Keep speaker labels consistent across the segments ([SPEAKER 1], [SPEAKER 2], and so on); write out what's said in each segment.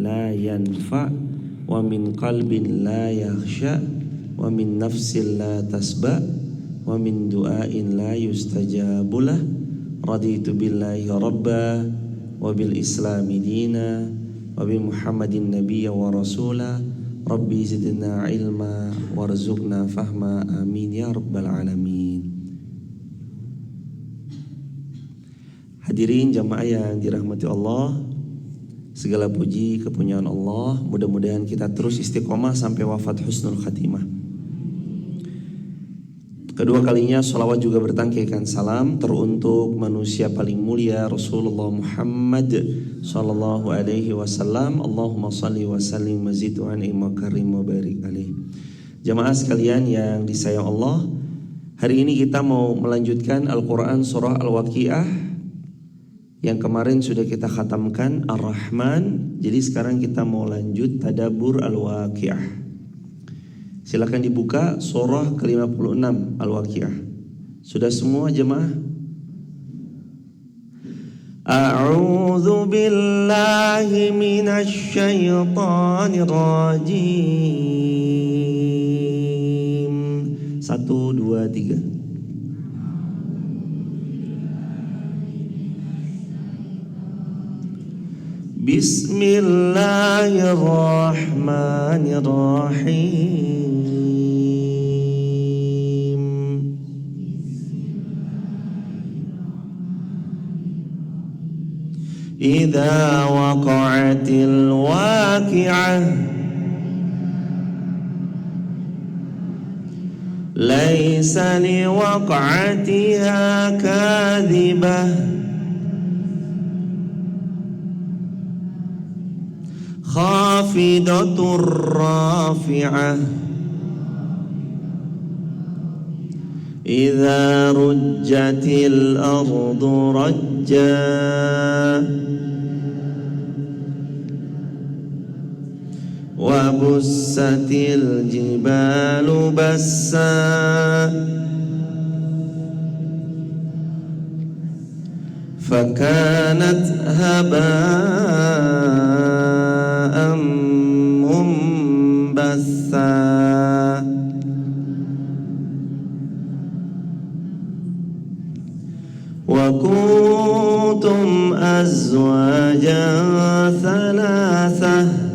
[SPEAKER 1] la yanfa wa min qalbin la yakhsha wa min nafsin la tasba wa min du'ain la yustajabulah raditu billahi rabba wa bil islami dina wa bi muhammadin nabiyya wa rasula rabbi zidna ilma warzuqna fahma amin ya rabbal alamin. Hadirin jamaah yang dirahmati Allah, segala puji kepunyaan Allah. Mudah-mudahan kita terus istiqomah sampai wafat husnul khatimah. Kedua kalinya salawat juga bertangkaikan salam teruntuk manusia paling mulia Rasulullah Muhammad sallallahu alaihi wasallam. Allahumma salli wa sallim mazid wa an'im wa karim wa barik alaih. Jamaah sekalian yang disayang Allah, hari ini kita mau melanjutkan Al-Quran surah Al-Waqiah yang kemarin sudah kita khatamkan Ar-Rahman. Jadi sekarang kita mau lanjut tadabbur Al-Waqiah. Silakan dibuka surah ke-56 Al-Waqiah. Sudah semua jemaah? A'udzu billahi minasy syaithanir rajim. 1 2 3. Bismillahirrahmanirrahim. Idza waqa'atil waqi'ah laisa liwaqa'atiha kadhibah khafidatur rafi'ah idza rujjatil ardu rajja wa bussatil jibalu bassa fakanat haba'an mumbassa wa kuntum azwajan thalathah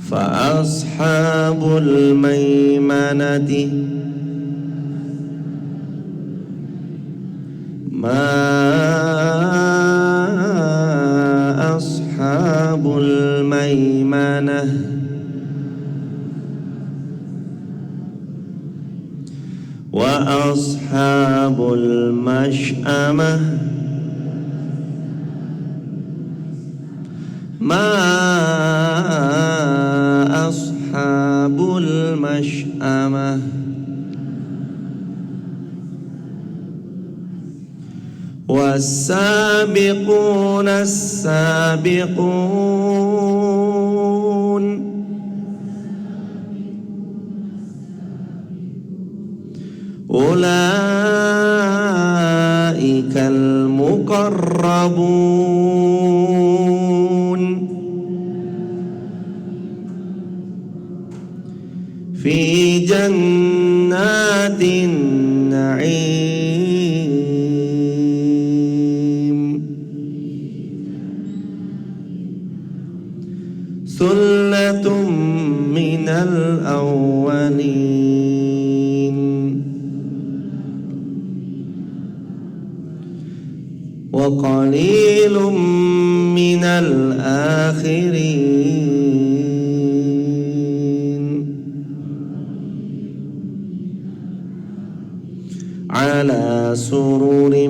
[SPEAKER 1] fa ashabul maimanati ma ashabul maimanah wa ashabul mash'amah ma ashabul mash'amah والسابقون السابقون أولئك المقربون في جنات النعيم ثلة من الأولين وقليل من الآخرين على سرر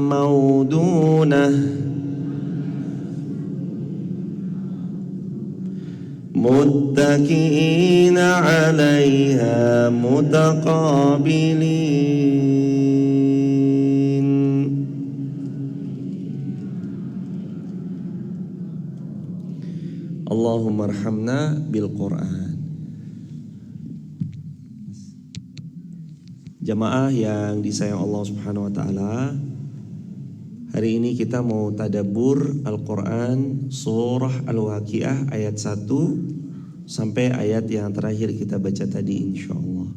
[SPEAKER 1] موضونة متكئين عليها متقابلين Allahumma arhamna bil Quran. Jamaah yang disayang Allah Subhanahu wa taala, Hari ini kita mau tadabbur Al-Quran Surah Al-Waqiah ayat 1 sampai ayat yang terakhir kita baca tadi insyaallah.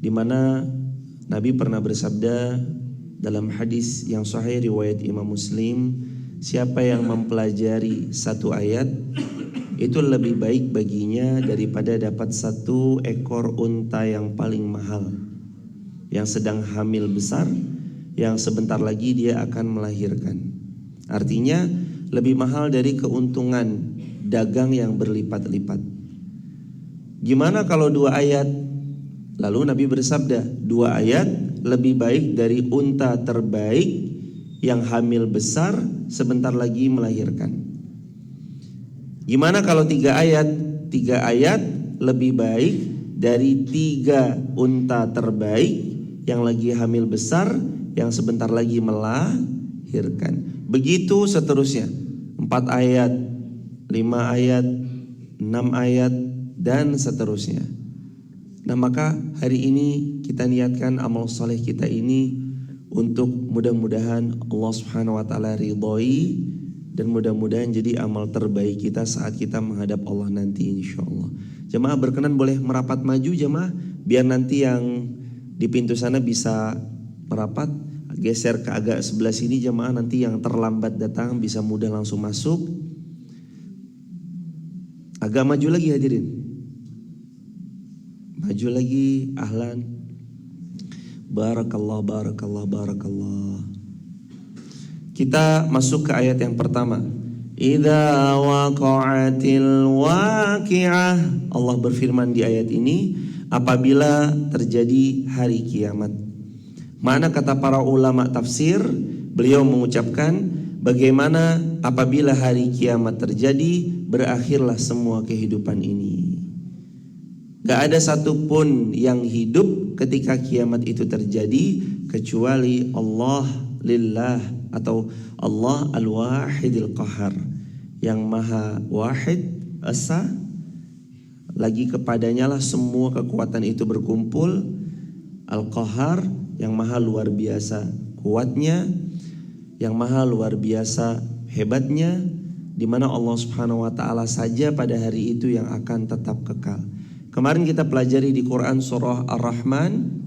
[SPEAKER 1] Di mana Nabi pernah bersabda dalam hadis yang sahih riwayat Imam Muslim, siapa yang mempelajari satu ayat itu lebih baik baginya daripada dapat satu ekor unta yang paling mahal, yang sedang hamil besar, yang sebentar lagi dia akan melahirkan. Artinya lebih mahal dari keuntungan dagang yang berlipat-lipat. Gimana kalau 2 ayat? Lalu Nabi bersabda, 2 ayat lebih baik dari unta terbaik yang hamil besar sebentar lagi melahirkan. Gimana kalau 3 ayat? 3 ayat lebih baik dari 3 unta terbaik yang lagi hamil besar yang sebentar lagi melahirkan. Begitu seterusnya. 4 ayat, 5 ayat, 6 ayat, dan seterusnya. Nah, maka hari ini kita niatkan amal soleh kita ini untuk mudah-mudahan Allah Subhanahu wa taala ridhoi, dan mudah-mudahan jadi amal terbaik kita saat kita menghadap Allah nanti insyaallah. Jemaah berkenan boleh merapat maju jemaah, biar nanti yang di pintu sana bisa merapat. Geser ke agak sebelah sini jemaah, nanti yang terlambat datang bisa mudah langsung masuk. Agak maju lagi hadirin. Maju lagi, ahlan. Barakallah, barakallah, barakallah. Kita masuk ke ayat yang pertama. Idza waqa'atil waqi'ah. Allah berfirman di ayat ini, apabila terjadi hari kiamat. Mana kata para ulama tafsir, beliau mengucapkan bagaimana apabila hari kiamat terjadi, berakhirlah semua kehidupan ini. Gak ada satupun yang hidup ketika kiamat itu terjadi kecuali Allah lillah atau Allah al-wahidil qahar, yang maha wahid esa, lagi kepadanya lah semua kekuatan itu berkumpul. Al-qahar, yang maha luar biasa kuatnya, yang maha luar biasa hebatnya, di mana Allah Subhanahu wa taala saja pada hari itu yang akan tetap kekal. Kemarin kita pelajari di Quran surah Ar-Rahman,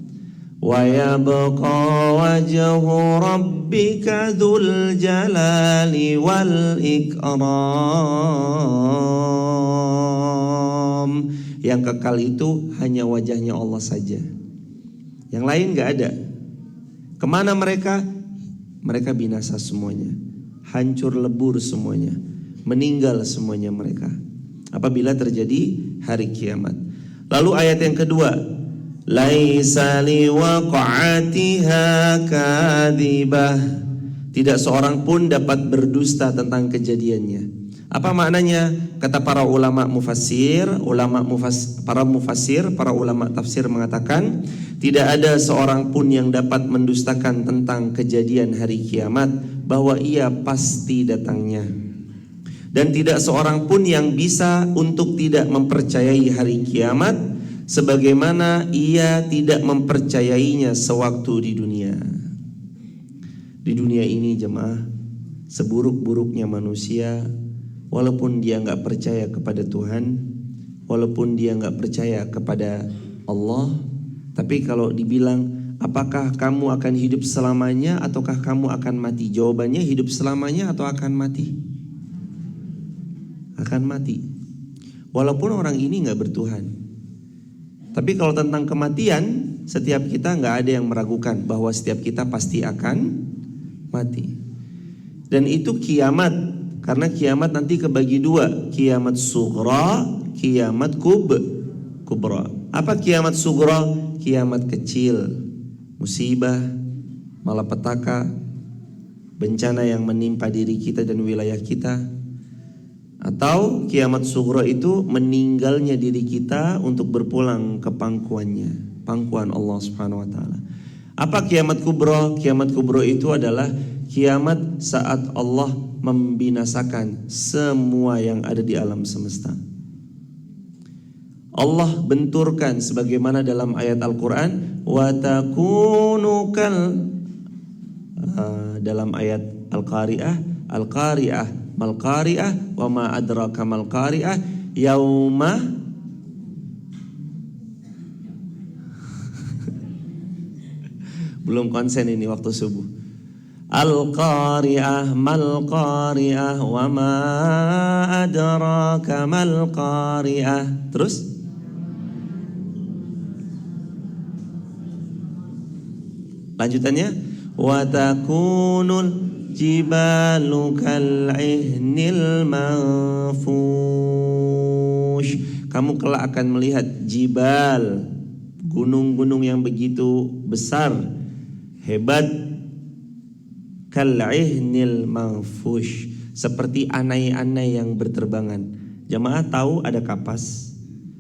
[SPEAKER 1] wa yabqa wajhu rabbika dzul jalali wal ikram. Yang kekal itu hanya wajahnya Allah saja. Yang lain gak ada. Kemana mereka? Mereka binasa semuanya, hancur lebur semuanya, meninggal semuanya mereka apabila terjadi hari kiamat. Lalu ayat yang kedua, laisa liwaqa'atiha kadhibah. Tidak seorang pun dapat berdusta tentang kejadiannya. Apa maknanya? Kata para ulama mufassir, para ulama tafsir mengatakan, tidak ada seorang pun yang dapat mendustakan tentang kejadian hari kiamat, bahwa ia pasti datangnya. Dan tidak seorang pun yang bisa untuk tidak mempercayai hari kiamat, sebagaimana ia tidak mempercayainya sewaktu di dunia. Di dunia ini jemaah, seburuk-buruknya manusia, walaupun dia gak percaya kepada Tuhan, walaupun dia gak percaya kepada Allah, tapi kalau dibilang apakah kamu akan hidup selamanya ataukah kamu akan mati? Jawabannya hidup selamanya atau akan mati? Akan mati. Walaupun orang ini gak bertuhan. Tapi kalau tentang kematian, setiap kita gak ada yang meragukan bahwa setiap kita pasti akan mati. Dan itu kiamat. Karena kiamat nanti kebagi 2, kiamat sughra, kiamat kubra. Apa kiamat sughra? Kiamat kecil, musibah, malapetaka, bencana yang menimpa diri kita dan wilayah kita. Atau kiamat sughra itu meninggalnya diri kita untuk berpulang ke pangkuannya, pangkuan Allah Subhanahu wa taala. Apa kiamat kubra? Kiamat kubra itu adalah kiamat saat Allah membinasakan semua yang ada di alam semesta. Allah benturkan sebagaimana dalam ayat Al-Quran, wa takunu kal dalam ayat Al-Qari'ah mal qari'ah wa ma adraka mal qari'ah yauma belum konsen ini waktu subuh. Al-Qari'ah mal qari'ah wa ma adraka mal qari'ah. Terus lanjutannya wa takunul jibalu kal'ihnil manfush. Kamu kelak akan melihat jibal, gunung-gunung yang begitu besar, hebat, kal'ihnil manfush, seperti anai-anai yang berterbangan. Jamaah tahu ada kapas.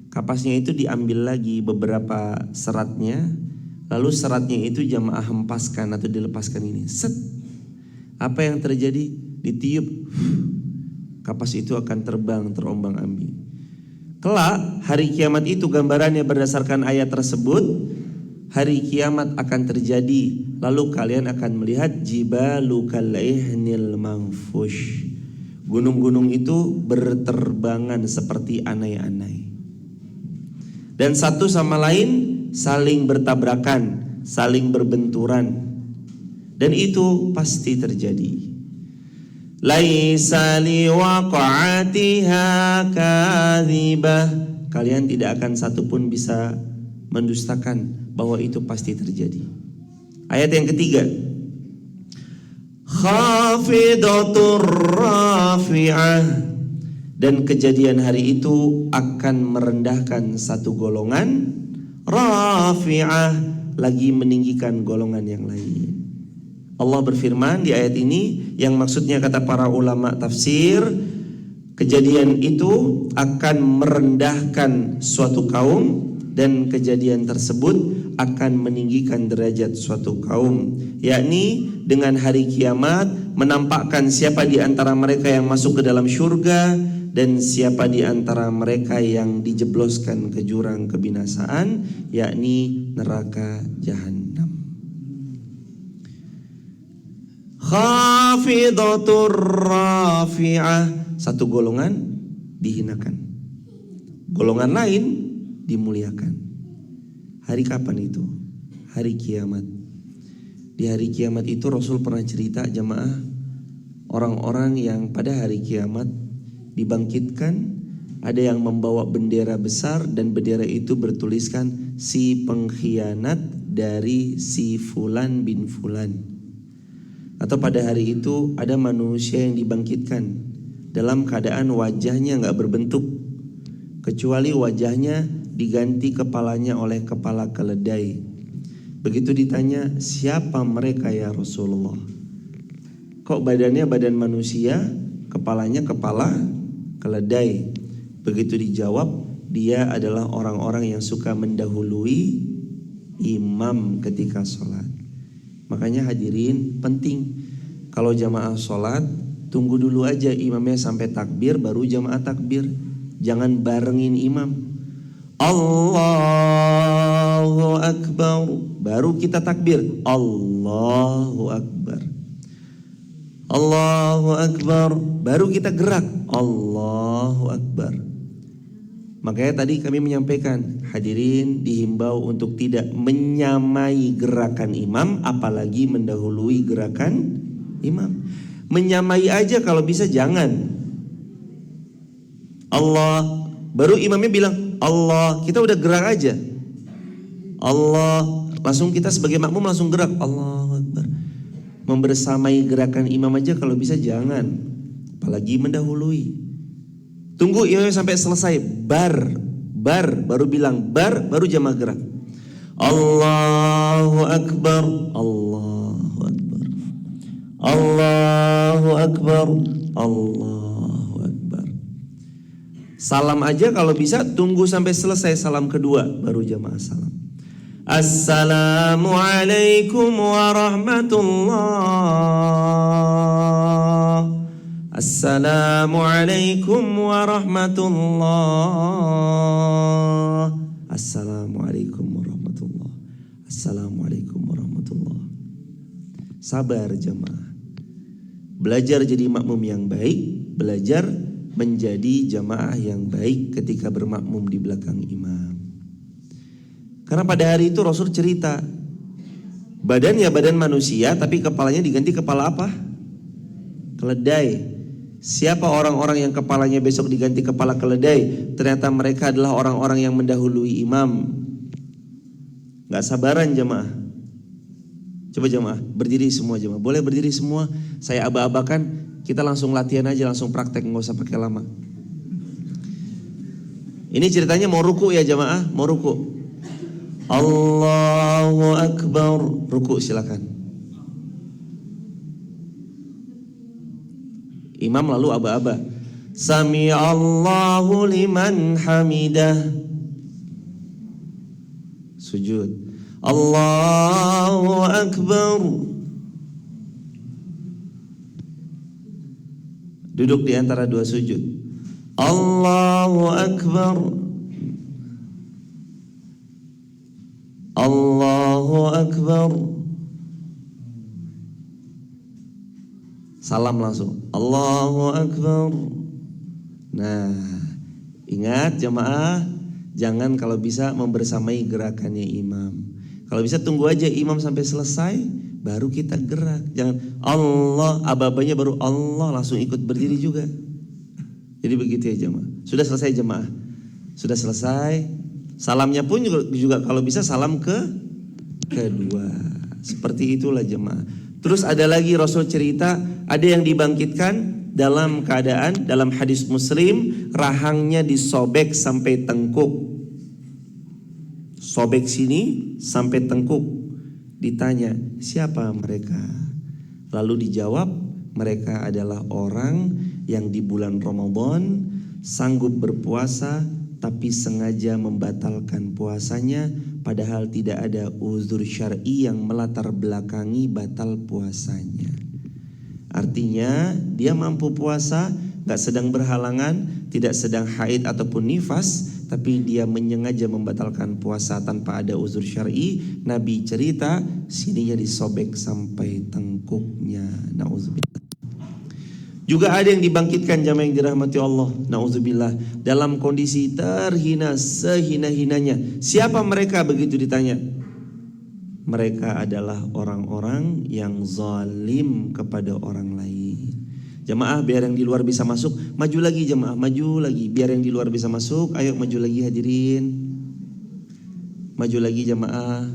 [SPEAKER 1] Kapasnya itu diambil lagi beberapa seratnya, lalu seratnya itu jamaah hempaskan atau dilepaskan ini. Set. Apa yang terjadi? Ditiup. Kapas itu akan terbang terombang-ambing. Kelak hari kiamat itu gambarannya berdasarkan ayat tersebut. Hari kiamat akan terjadi, lalu kalian akan melihat jibalu kal'ihnil manfush. Gunung-gunung itu berterbangan seperti anai-anai. Dan satu sama lain saling bertabrakan, saling berbenturan. Dan itu pasti terjadi. Laisa liwaqa'atiha kadhibah. Kalian tidak akan satupun bisa mendustakan bahwa itu pasti terjadi. Ayat yang ketiga, khafidatur rafi'ah, dan kejadian hari itu akan merendahkan satu golongan, rafi'ah, lagi meninggikan golongan yang lain. Allah berfirman di ayat ini, yang maksudnya kata para ulama tafsir, kejadian itu akan merendahkan suatu kaum dan kejadian tersebut akan meninggikan derajat suatu kaum, yakni dengan hari kiamat menampakkan siapa di antara mereka yang masuk ke dalam syurga dan siapa di antara mereka yang dijebloskan ke jurang kebinasaan, yakni neraka jahanam. Khafidatur rafi'ah, satu golongan dihinakan, golongan lain dimuliakan. Hari kapan itu? Hari kiamat. Di hari kiamat itu Rasul pernah cerita jamaah, orang-orang yang pada hari kiamat dibangkitkan, ada yang membawa bendera besar dan bendera itu bertuliskan si pengkhianat dari si fulan bin fulan. Atau pada hari itu ada manusia yang dibangkitkan dalam keadaan wajahnya gak berbentuk, kecuali wajahnya diganti kepalanya oleh kepala keledai. Begitu ditanya, siapa mereka ya Rasulullah? Kok badannya badan manusia, kepalanya kepala keledai? Begitu dijawab, dia adalah orang-orang yang suka mendahului imam ketika sholat. Makanya hadirin penting, kalau jamaah sholat tunggu dulu aja imamnya sampai takbir baru jamaah takbir. Jangan barengin imam. Allahu Akbar, baru kita takbir. Allahu Akbar, Allahu Akbar, baru kita gerak. Allahu Akbar. Makanya tadi kami menyampaikan, hadirin dihimbau untuk tidak menyamai gerakan imam, apalagi mendahului gerakan imam. Menyamai aja kalau bisa jangan. Allah, baru imamnya bilang Allah, kita udah gerak aja. Allah, langsung kita sebagai makmum langsung gerak. Allahu Akbar. Membersamai gerakan imam aja kalau bisa jangan, apalagi mendahului. Tunggu imamnya sampai selesai, bar, baru bilang bar, baru jamaah gerak. Allahu Akbar, Allahu Akbar, Allahu Akbar, Allahu Akbar. Salam aja kalau bisa tunggu sampai selesai salam kedua, baru jamaah salam. Assalamualaikum warahmatullah. Assalamualaikum warahmatullah. Assalamualaikum warahmatullah. Assalamualaikum warahmatullah. Sabar jemaah. Belajar jadi makmum yang baik, belajar menjadi jamaah yang baik ketika bermakmum di belakang imam. Karena pada hari itu Rasul cerita, badannya badan manusia tapi kepalanya diganti kepala apa? Keledai. Siapa orang-orang yang kepalanya besok diganti kepala keledai? Ternyata mereka adalah orang-orang yang mendahului imam. Gak sabaran jemaah. Coba jemaah berdiri semua jemaah. Boleh berdiri semua. Saya aba-abakan. Kita langsung latihan aja, langsung praktek, nggak usah pakai lama. Ini ceritanya mau ruku ya jemaah, mau ruku. Allahu Akbar, ruku silakan. Imam lalu aba-aba. Sami Allahu liman hamidah. Sujud. Allahu Akbar. Duduk di antara dua sujud. Allahu Akbar. Allahu Akbar. Salam langsung. Allahu Akbar. Nah, ingat jemaah, jangan kalau bisa membersamai gerakannya imam. Kalau bisa tunggu aja imam sampai selesai, baru kita gerak. Jangan Allah, aba-abanya baru Allah langsung ikut berdiri juga. Jadi begitu ya jemaah. Sudah selesai jemaah. Sudah selesai. Salamnya pun juga kalau bisa salam kedua. Seperti itulah jemaah. Terus ada lagi Rasul cerita, ada yang dibangkitkan dalam keadaan, dalam hadis Muslim, rahangnya disobek sampai tengkuk. Sobek sini sampai tengkuk. Ditanya, siapa mereka? Lalu dijawab, mereka adalah orang yang di bulan Ramadan sanggup berpuasa tapi sengaja membatalkan puasanya, padahal tidak ada uzur syar'i yang melatar belakangi batal puasanya. Artinya dia mampu puasa, gak sedang berhalangan, tidak sedang haid ataupun nifas, tapi dia menyengaja membatalkan puasa tanpa ada uzur syar'i. Nabi cerita sininya disobek sampai tengkuknya. Nauzubillah. Juga ada yang dibangkitkan jamaah yang dirahmati Allah, nauzubillah, dalam kondisi terhina sehina-hinanya. Siapa mereka begitu ditanya? Mereka adalah orang-orang yang zalim kepada orang lain. Jemaah biar yang di luar bisa masuk, maju lagi jemaah, maju lagi. Biar yang di luar bisa masuk, ayo maju lagi hadirin. Maju lagi jemaah.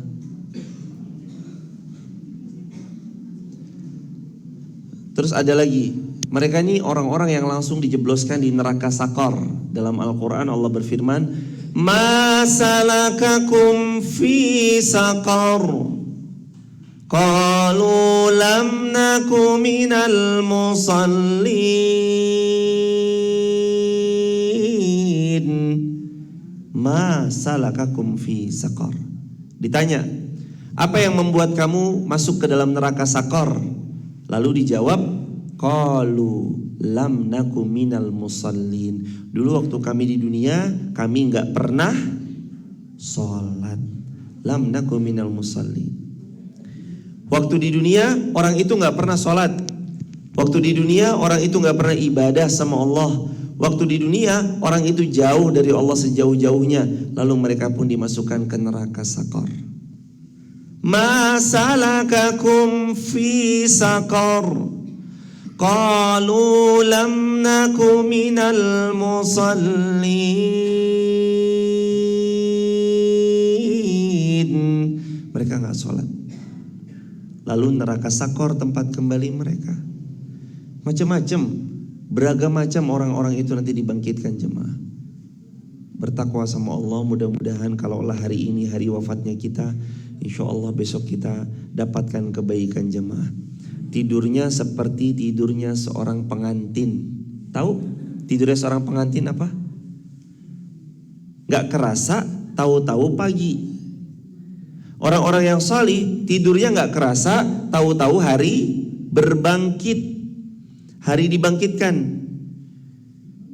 [SPEAKER 1] Terus ada lagi, mereka ini orang-orang yang langsung dijebloskan di neraka sakor. Dalam Al-Quran Allah berfirman, Ma salakakum fi sakor. Qalu lam naku minal musallin. Ma salakakum fi sakor. Ditanya, apa yang membuat kamu masuk ke dalam neraka sakor? Lalu dijawab, qalu lam naku minal musallin. Dulu waktu kami di dunia, kami enggak pernah sholat. Lam naku minal musallin. Waktu di dunia orang itu gak pernah sholat. Waktu di dunia orang itu gak pernah ibadah sama Allah. Waktu di dunia orang itu jauh dari Allah sejauh-jauhnya. Lalu mereka pun dimasukkan ke neraka sakor. Ma salakakum fi sakor. Qalu lam naku minal musallin. Mereka gak sholat. Lalu neraka sakor tempat kembali mereka. Macam-macam, beragam macam orang-orang itu nanti dibangkitkan jemaah. Bertakwa sama Allah, mudah-mudahan kalaulah hari ini hari wafatnya kita, insya Allah besok kita dapatkan kebaikan jemaah. Tidurnya seperti tidurnya seorang pengantin. Tahu tidurnya seorang pengantin apa? Gak kerasa, tahu-tahu pagi. Orang-orang yang salih tidurnya gak kerasa, tahu-tahu hari berbangkit, hari dibangkitkan.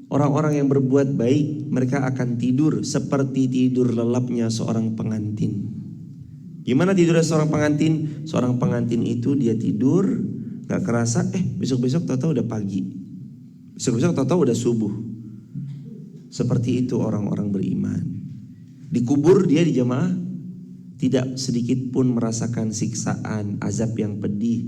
[SPEAKER 1] Orang-orang yang berbuat baik, mereka akan tidur seperti tidur lelapnya seorang pengantin. Gimana tidurnya seorang pengantin? Seorang pengantin itu dia tidur gak kerasa, besok-besok tahu-tahu udah pagi, besok-besok tahu-tahu udah subuh. Seperti itu orang-orang beriman. Dikubur dia di jamaah, tidak sedikit pun merasakan siksaan, azab yang pedih,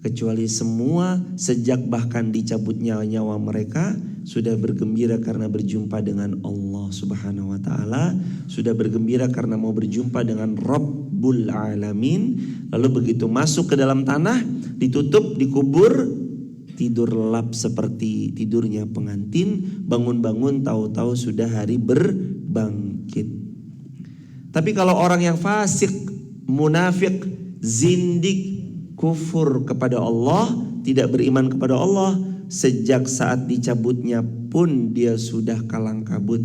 [SPEAKER 1] kecuali semua sejak bahkan dicabutnya nyawa mereka sudah bergembira karena berjumpa dengan Allah Subhanahu wa taala, sudah bergembira karena mau berjumpa dengan Rabbul Alamin. Lalu begitu masuk ke dalam tanah, ditutup, dikubur, tidur lelap seperti tidurnya pengantin, bangun-bangun tahu-tahu sudah hari berbangkit. Tapi kalau orang yang fasik, munafik, zindik, kufur kepada Allah, tidak beriman kepada Allah, sejak saat dicabutnya pun dia sudah kalang kabut.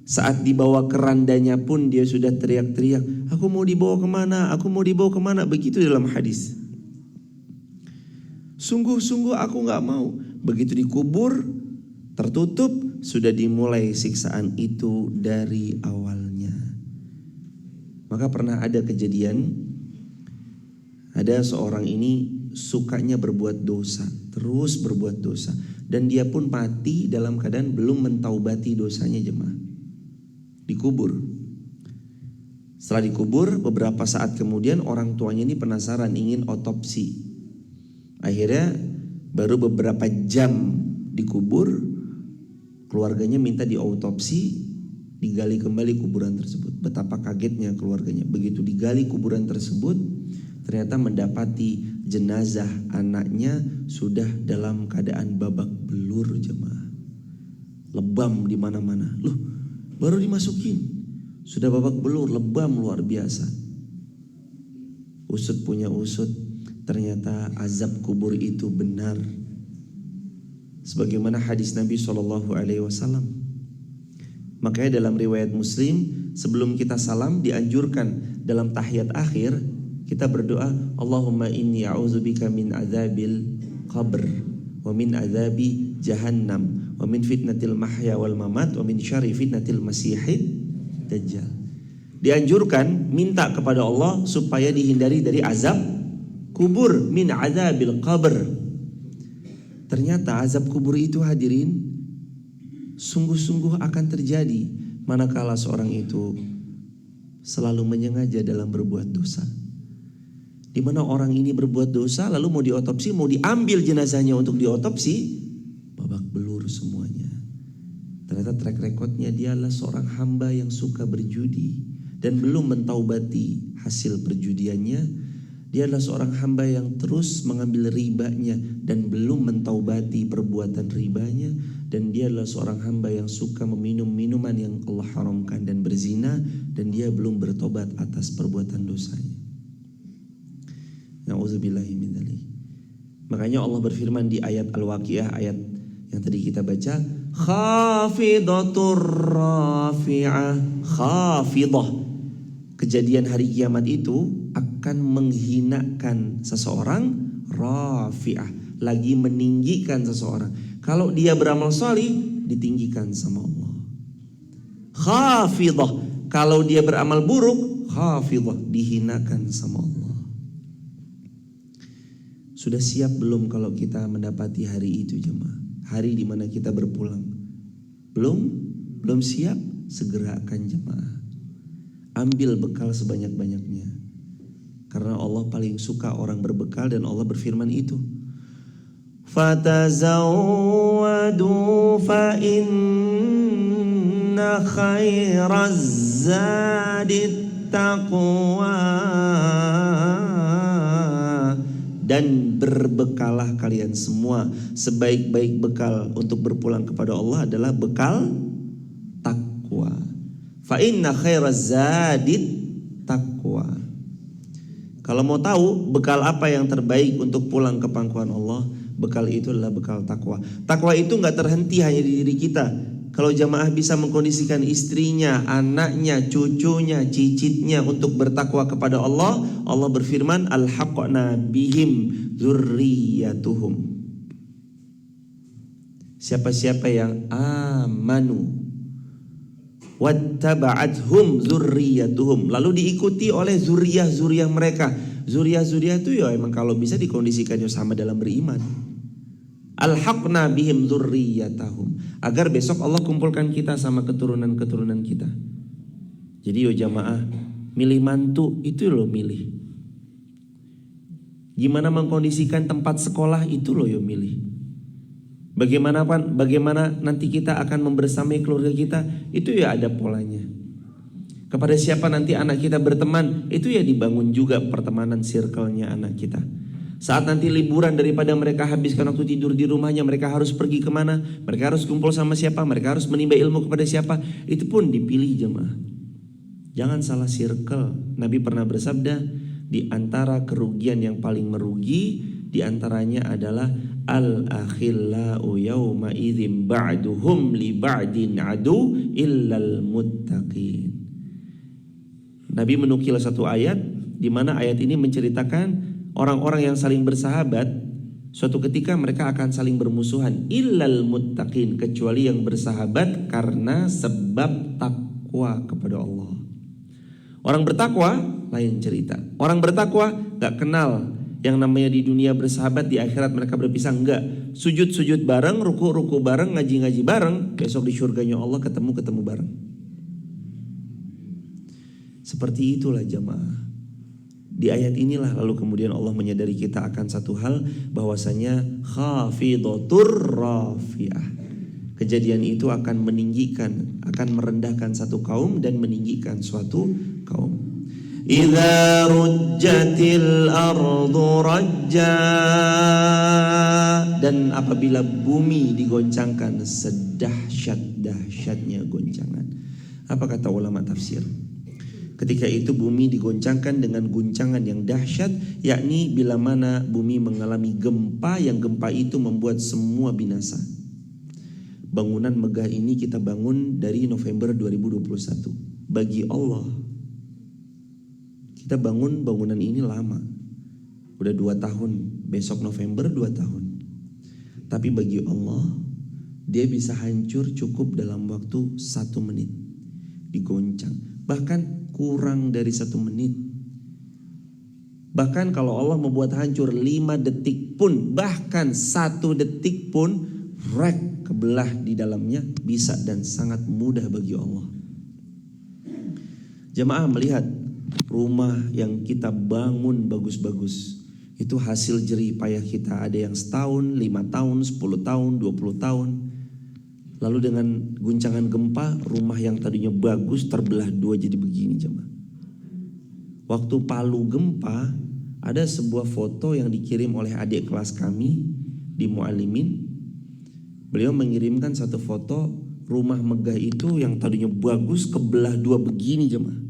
[SPEAKER 1] Saat dibawa kerandanya pun dia sudah teriak-teriak, aku mau dibawa kemana, aku mau dibawa kemana. Begitu dalam hadis. Sungguh-sungguh aku gak mau. Begitu dikubur, tertutup, sudah dimulai siksaan itu dari awalnya. Maka pernah ada kejadian, ada seorang ini sukanya berbuat dosa, terus berbuat dosa, dan dia pun mati dalam keadaan belum mentaubati dosanya jemaah. Dikubur. Setelah dikubur, beberapa saat kemudian orang tuanya ini penasaran, ingin otopsi. Akhirnya baru beberapa jam dikubur, keluarganya minta diautopsi, digali kembali kuburan tersebut. Betapa kagetnya keluarganya. Begitu digali kuburan tersebut, ternyata mendapati jenazah anaknya sudah dalam keadaan babak belur jemaah. Lebam di mana-mana. Loh, baru dimasukin sudah babak belur, lebam luar biasa. Usut punya usut, ternyata azab kubur itu benar. Sebagaimana hadis Nabi SAW. Makanya dalam riwayat Muslim, sebelum kita salam dianjurkan dalam tahiyat akhir kita berdoa, Allahumma inni a'udzubika min adzabil qabr wa min adzabi jahannam wa min fitnatil mahya wal mamat wa min syarri fitnatil masihid dajjal. Dianjurkan minta kepada Allah supaya dihindari dari azab kubur, min adzabil qabr. Ternyata azab kubur itu hadirin sungguh-sungguh akan terjadi manakala seorang itu selalu menyengaja dalam berbuat dosa. Di mana orang ini berbuat dosa lalu mau diotopsi, mau diambil jenazahnya untuk diotopsi, babak belur semuanya. Ternyata track recordnya dia adalah seorang hamba yang suka berjudi dan belum mentaubati hasil perjudiannya. Dia adalah seorang hamba yang terus mengambil ribanya dan belum mentaubati perbuatan ribanya. Dan dia adalah seorang hamba yang suka meminum minuman yang Allah haramkan dan berzina, dan dia belum bertobat atas perbuatan dosanya. Na'udzubillahi min dzalik. Makanya Allah berfirman di ayat Al-Waqiah, ayat yang tadi kita baca, khafidatur rafi'ah. Khafidah, kejadian hari kiamat itu akan menghinakan seseorang. Rafi'ah, lagi meninggikan seseorang. Kalau dia beramal salih, ditinggikan sama Allah. Khafidah, kalau dia beramal buruk, khafidah, dihinakan sama Allah. Sudah siap belum kalau kita mendapati hari itu jemaah? Hari di mana kita berpulang. Belum siap? Segerakan jemaah. Ambil bekal sebanyak-banyaknya. Karena Allah paling suka orang berbekal, dan Allah berfirman itu, fatazawwadu fa inna khairaz zadit taqwa. Dan berbekalah kalian semua, sebaik-baik bekal untuk berpulang kepada Allah adalah bekal takwa. Fa inna khairaz zadit taqwa. Kalau mau tahu bekal apa yang terbaik untuk pulang ke pangkuan Allah, bekal itu adalah bekal takwa. Takwa itu gak terhenti hanya di diri kita. Kalau jamaah bisa mengkondisikan istrinya, anaknya, cucunya, cicitnya untuk bertakwa kepada Allah, Allah berfirman, alhaqna bihim dzurriyyatuhum. Siapa-siapa yang amanu wattaba'athum dzurriyyatuhum, lalu diikuti oleh zuriyah-zuriyah mereka, Zuriat-zuriat itu ya emang kalau bisa dikondisikan sama dalam beriman. Alhaqna bihim dzurriyyatahum, agar besok Allah kumpulkan kita sama keturunan-keturunan kita. Jadi yo jamaah, milih mantu itu loh milih. Gimana mengkondisikan tempat sekolah itu loh yo milih. Bagaimana nanti kita akan membersamai keluarga kita, itu ya ada polanya. Kepada siapa nanti anak kita berteman, itu ya dibangun juga pertemanan circle-nya anak kita. Saat nanti liburan, daripada mereka habiskan waktu tidur di rumahnya, mereka harus pergi kemana, mereka harus kumpul sama siapa, mereka harus menimba ilmu kepada siapa, itu pun dipilih jemaah. Jangan salah circle. Nabi pernah bersabda, di antara kerugian yang paling merugi, di antaranya adalah al-akhillau yawma idzin ba'duhum li ba'din adu illal muttaqin. Nabi menukil satu ayat di mana ayat ini menceritakan orang-orang yang saling bersahabat, suatu ketika mereka akan saling bermusuhan. Illal muttaqin, kecuali yang bersahabat karena sebab takwa kepada Allah. Orang bertakwa lain cerita. Orang bertakwa gak kenal yang namanya di dunia bersahabat, di akhirat mereka berpisah, enggak. Sujud-sujud bareng, ruku-ruku bareng, ngaji-ngaji bareng, besok di surganya Allah ketemu bareng. Seperti itulah jamaah. Di ayat inilah lalu kemudian Allah menyadari kita akan satu hal, bahwasanya khafidatur rafi'ah. Kejadian itu akan meninggikan, akan merendahkan satu kaum dan meninggikan suatu kaum. Idza rujjatil ardu rajja, dan apabila bumi digoncangkan sedahsyat-dahsyatnya goncangan. Apa kata ulama tafsir? Ketika itu bumi digoncangkan dengan guncangan yang dahsyat, yakni bila mana bumi mengalami gempa, yang gempa itu membuat semua binasa. Bangunan megah ini kita bangun dari November 2021. Bagi Allah, kita bangun bangunan ini lama. Udah 2 tahun, besok November 2 tahun. Tapi bagi Allah, dia bisa hancur cukup dalam waktu 1 menit. Digoncang. Bahkan kurang dari 1 menit. Bahkan kalau Allah membuat hancur 5 detik pun, bahkan 1 detik pun, rek kebelah di dalamnya bisa dan sangat mudah bagi Allah. Jamaah melihat rumah yang kita bangun bagus-bagus, itu hasil jerih payah kita. Ada yang setahun, 5 tahun, 10 tahun, 20 tahun. Lalu dengan guncangan gempa, rumah yang tadinya bagus terbelah 2 jadi begini jemaah. Waktu Palu gempa, ada sebuah foto yang dikirim oleh adik kelas kami di Mu'alimin. Beliau mengirimkan satu foto rumah megah itu yang tadinya bagus kebelah 2 begini jemaah.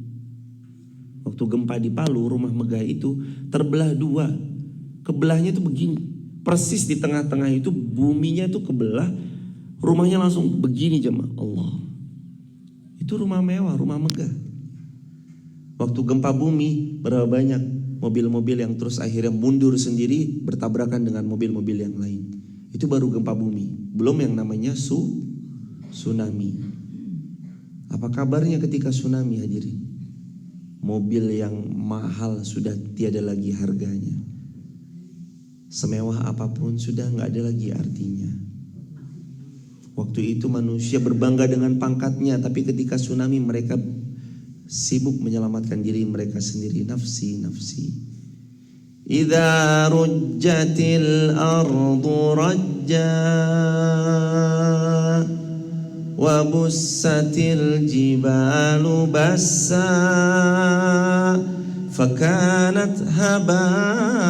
[SPEAKER 1] Waktu gempa di Palu, rumah megah itu terbelah 2. Kebelahnya itu begini. Persis di tengah-tengah itu buminya itu kebelah. Rumahnya langsung begini jemaah. Allah. Itu rumah mewah, rumah megah. Waktu gempa bumi, berapa banyak mobil-mobil yang terus akhirnya mundur sendiri bertabrakan dengan mobil-mobil yang lain. Itu baru gempa bumi. Belum yang namanya tsunami. Apa kabarnya ketika tsunami hadirin? Mobil yang mahal sudah tiada lagi harganya. Semewah apapun sudah gak ada lagi artinya. Waktu itu manusia berbangga dengan pangkatnya, tapi ketika tsunami mereka sibuk menyelamatkan diri mereka sendiri. Nafsi, nafsi. Idza rujjatil ardu rajja wa bussatil jibalu bassa fakanat haba'an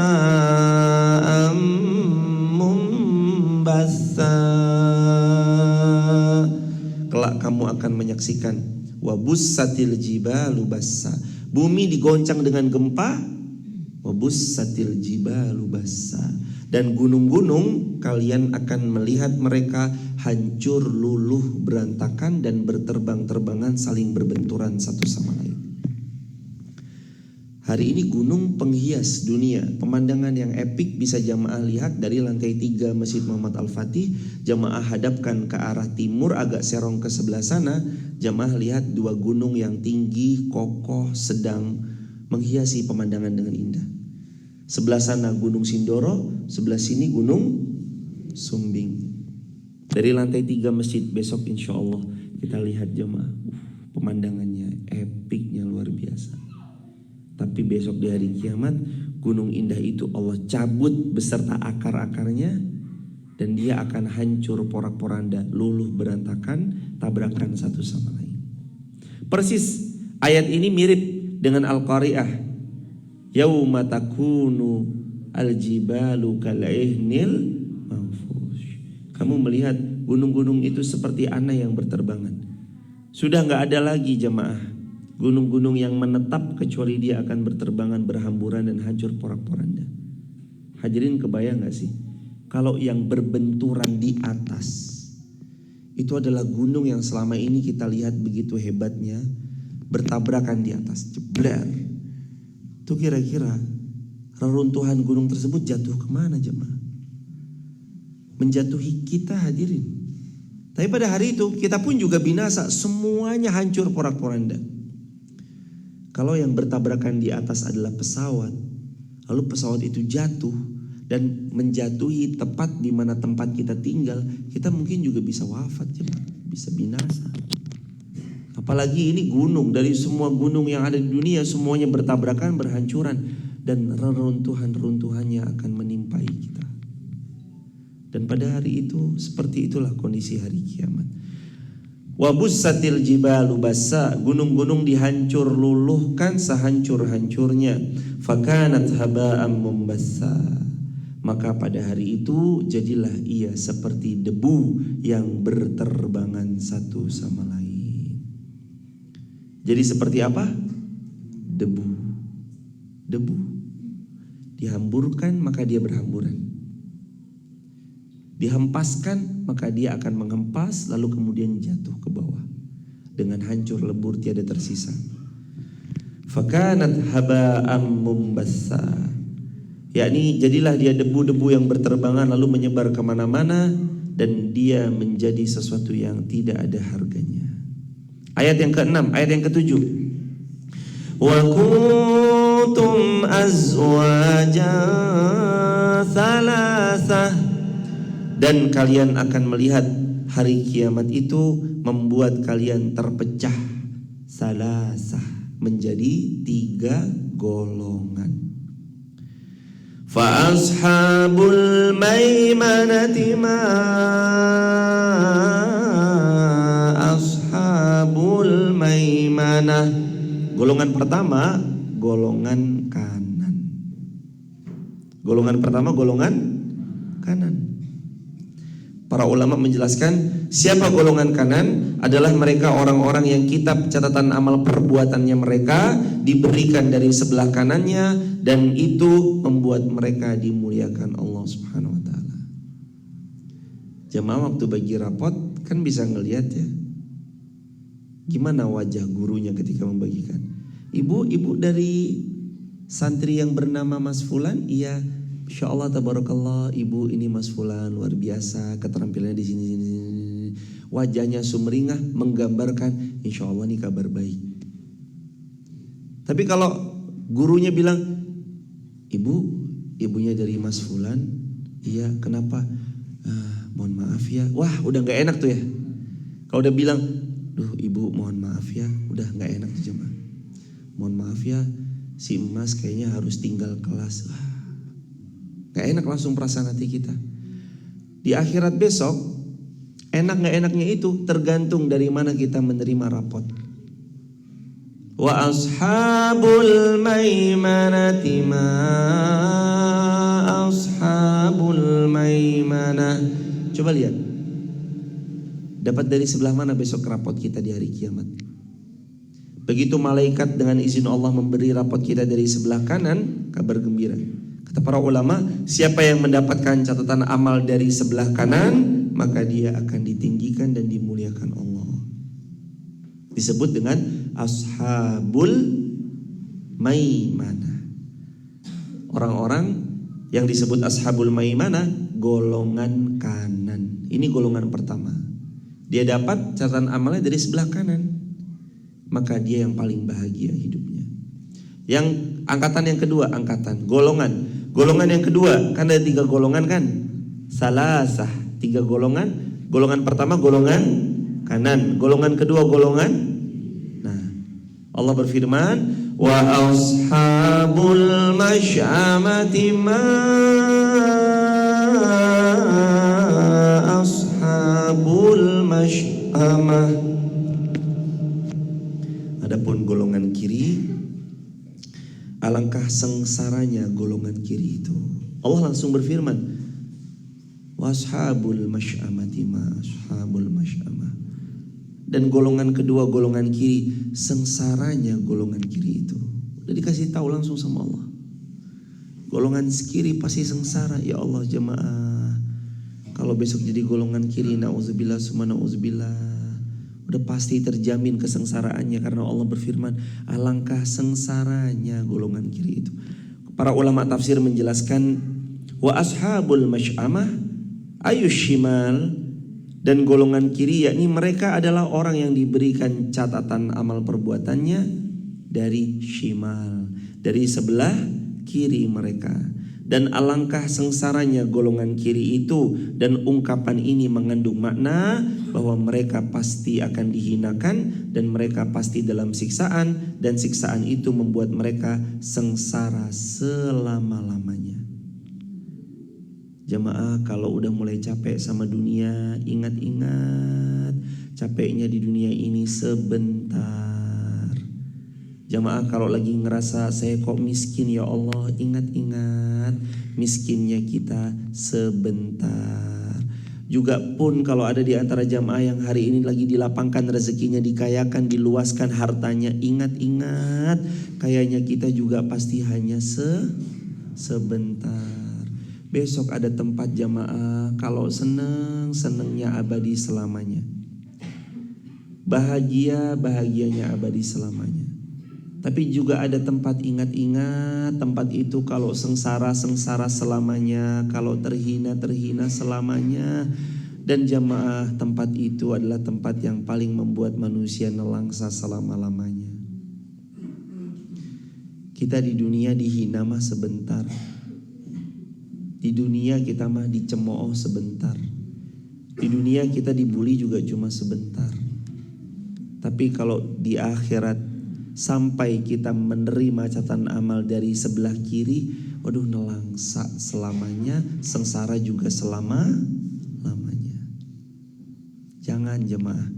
[SPEAKER 1] mumbatha. Kelak kamu akan menyaksikan wabussatil jibalu bassa, bumi digoncang dengan gempa, wabussatil jibalu bassa, dan gunung-gunung kalian akan melihat mereka hancur, luluh, berantakan dan berterbang-terbangan saling berbenturan satu sama lain. Hari ini gunung penghias dunia. Pemandangan yang epik bisa jamaah lihat dari lantai 3 Masjid Muhammad Al-Fatih. Jamaah hadapkan ke arah timur agak serong ke sebelah sana. Jamaah lihat 2 gunung yang tinggi, kokoh, sedang menghiasi pemandangan dengan indah. Sebelah sana Gunung Sindoro, sebelah sini Gunung Sumbing. Dari lantai 3 masjid besok insya Allah kita lihat jemaah. Pemandangannya epiknya luar biasa. Tapi besok di hari kiamat gunung indah itu Allah cabut beserta akar-akarnya, dan dia akan hancur porak-poranda, luluh berantakan, tabrakan satu sama lain. Persis ayat ini mirip dengan Al-Qari'ah. Yauma takunu al-jibalu kal'ihnil manfush. Kamu melihat gunung-gunung itu seperti anak yang berterbangan. Sudah gak ada lagi jemaah gunung-gunung yang menetap, kecuali dia akan berterbangan, berhamburan dan hancur porak-poranda. Hadirin kebayang gak sih? Kalau yang berbenturan di atas itu adalah gunung yang selama ini kita lihat begitu hebatnya, bertabrakan di atas, jeblar. Itu kira-kira reruntuhan gunung tersebut jatuh kemana jemaah? Menjatuhi kita hadirin. Tapi pada hari itu kita pun juga binasa, semuanya hancur porak-poranda. Kalau yang bertabrakan di atas adalah pesawat, lalu pesawat itu jatuh dan menjatuhi tepat di mana tempat kita tinggal, kita mungkin juga bisa wafat, bisa binasa. Apalagi ini gunung, dari semua gunung yang ada di dunia semuanya bertabrakan, berhancuran, dan reruntuhan-reruntuhannya akan menimpai kita. Dan pada hari itu seperti itulah kondisi hari kiamat. Wa bussatil jibalu bassa, gunung-gunung dihancur luluhkan sehancur-hancurnya. Fakanat haba'an mumbassa, maka pada hari itu jadilah ia seperti debu yang berterbangan satu sama lain. Jadi seperti apa? Debu. Debu dihamburkan maka dia berhamburan. Dihempaskan maka dia akan menghempas, lalu kemudian jatuh ke bawah dengan hancur lebur tiada tersisa. Fakanat haba'an mumbassa, yakni jadilah dia debu-debu yang berterbangan lalu menyebar kemana-mana, dan dia menjadi sesuatu yang tidak ada harganya. Ayat yang ke-6, ayat yang ke-7. Wa kuntum azwajan salasah, dan kalian akan melihat hari kiamat itu membuat kalian terpecah salasah, menjadi 3 golongan. Fa ashabul maimanati ma ashabul maimanah. Golongan pertama golongan kanan. Golongan pertama golongan kanan. Para ulama menjelaskan siapa golongan kanan adalah mereka orang-orang yang kitab catatan amal perbuatannya mereka diberikan dari sebelah kanannya, dan itu membuat mereka dimuliakan Allah Subhanahu wa taala. Jemaah waktu bagi rapot kan bisa ngelihat ya, gimana wajah gurunya ketika membagikan. Ibu dari santri yang bernama Mas Fulan, iya. Insya Allah tabarakallah, ibu ini Mas Fulan luar biasa, keterampilannya di sini. Wajahnya sumringah menggambarkan insya Allah ini kabar baik. Tapi kalau gurunya bilang ibunya dari Mas Fulan, iya kenapa? Mohon maaf ya. Wah udah nggak enak tuh ya. Kalau udah bilang, duh ibu mohon maaf ya, udah nggak enak tuh jemaah. Mohon maaf ya, si emas kayaknya harus tinggal kelas. Gak enak langsung perasaan hati kita. Di akhirat besok, enak gak enaknya itu tergantung dari mana kita menerima rapot. Wa ashabul maimanati ma ashabul maimanah. Coba lihat, dapat dari sebelah mana besok rapot kita di hari kiamat. Begitu malaikat dengan izin Allah memberi rapot kita dari sebelah kanan, kabar gembira. Kata para ulama, siapa yang mendapatkan catatan amal dari sebelah kanan, maka dia akan ditinggikan dan dimuliakan Allah. Disebut dengan ashabul maimanah. Orang-orang yang disebut ashabul maimanah golongan kanan. Ini golongan pertama. Dia dapat catatan amalnya dari sebelah kanan, maka dia yang paling bahagia hidupnya. Yang angkatan yang kedua, angkatan golongan Golongan yang kedua, kan ada 3 golongan kan? Salasah, 3 golongan. Golongan pertama golongan kanan, golongan kedua golongan. Nah, Allah berfirman, wa ashabul masy'amati ma ashabul masy'amah. Adapun golongan kiri, alangkah sengsaranya golongan kiri itu. Allah langsung berfirman, washabul masy'amati ma ashabul masy'amah. Dan golongan kedua, golongan kiri, sengsaranya golongan kiri itu. Udah dikasih tahu langsung sama Allah. Golongan kiri pasti sengsara. Ya Allah jemaah, kalau besok jadi golongan kiri, na'udzubillah summa na'udzubillah, udah pasti terjamin kesengsaraannya, karena Allah berfirman, alangkah sengsaranya golongan kiri itu. Para ulama tafsir menjelaskan, wa ashabul masy'amah ayushimal, dan golongan kiri yakni mereka adalah orang yang diberikan catatan amal perbuatannya dari shimal, dari sebelah kiri mereka. Dan alangkah sengsaranya golongan kiri itu, dan ungkapan ini mengandung makna bahwa mereka pasti akan dihinakan dan mereka pasti dalam siksaan, dan siksaan itu membuat mereka sengsara selama-lamanya. Jamaah, kalau udah mulai capek sama dunia, ingat-ingat capeknya di dunia ini sebentar. Jamaah, kalau lagi ngerasa saya kok miskin ya Allah, ingat-ingat miskinnya kita sebentar. Juga pun kalau ada di antara jamaah yang hari ini lagi dilapangkan rezekinya, dikayakan, diluaskan hartanya, ingat-ingat kayaknya kita juga pasti hanya sebentar. Besok ada tempat jamaah, kalau senangnya abadi selamanya, bahagianya abadi selamanya. Tapi juga ada tempat, ingat-ingat tempat itu kalau sengsara selamanya, kalau terhina selamanya. Dan jamaah, tempat itu adalah tempat yang paling membuat manusia nelangsa selama-lamanya. Kita di dunia dihina mah sebentar, di dunia kita mah dicemooh sebentar, di dunia kita dibully juga cuma sebentar. Tapi kalau di akhirat sampai kita menerima catatan amal dari sebelah kiri, waduh, nelangsa selamanya, sengsara juga selama-lamanya. Jangan jemaah,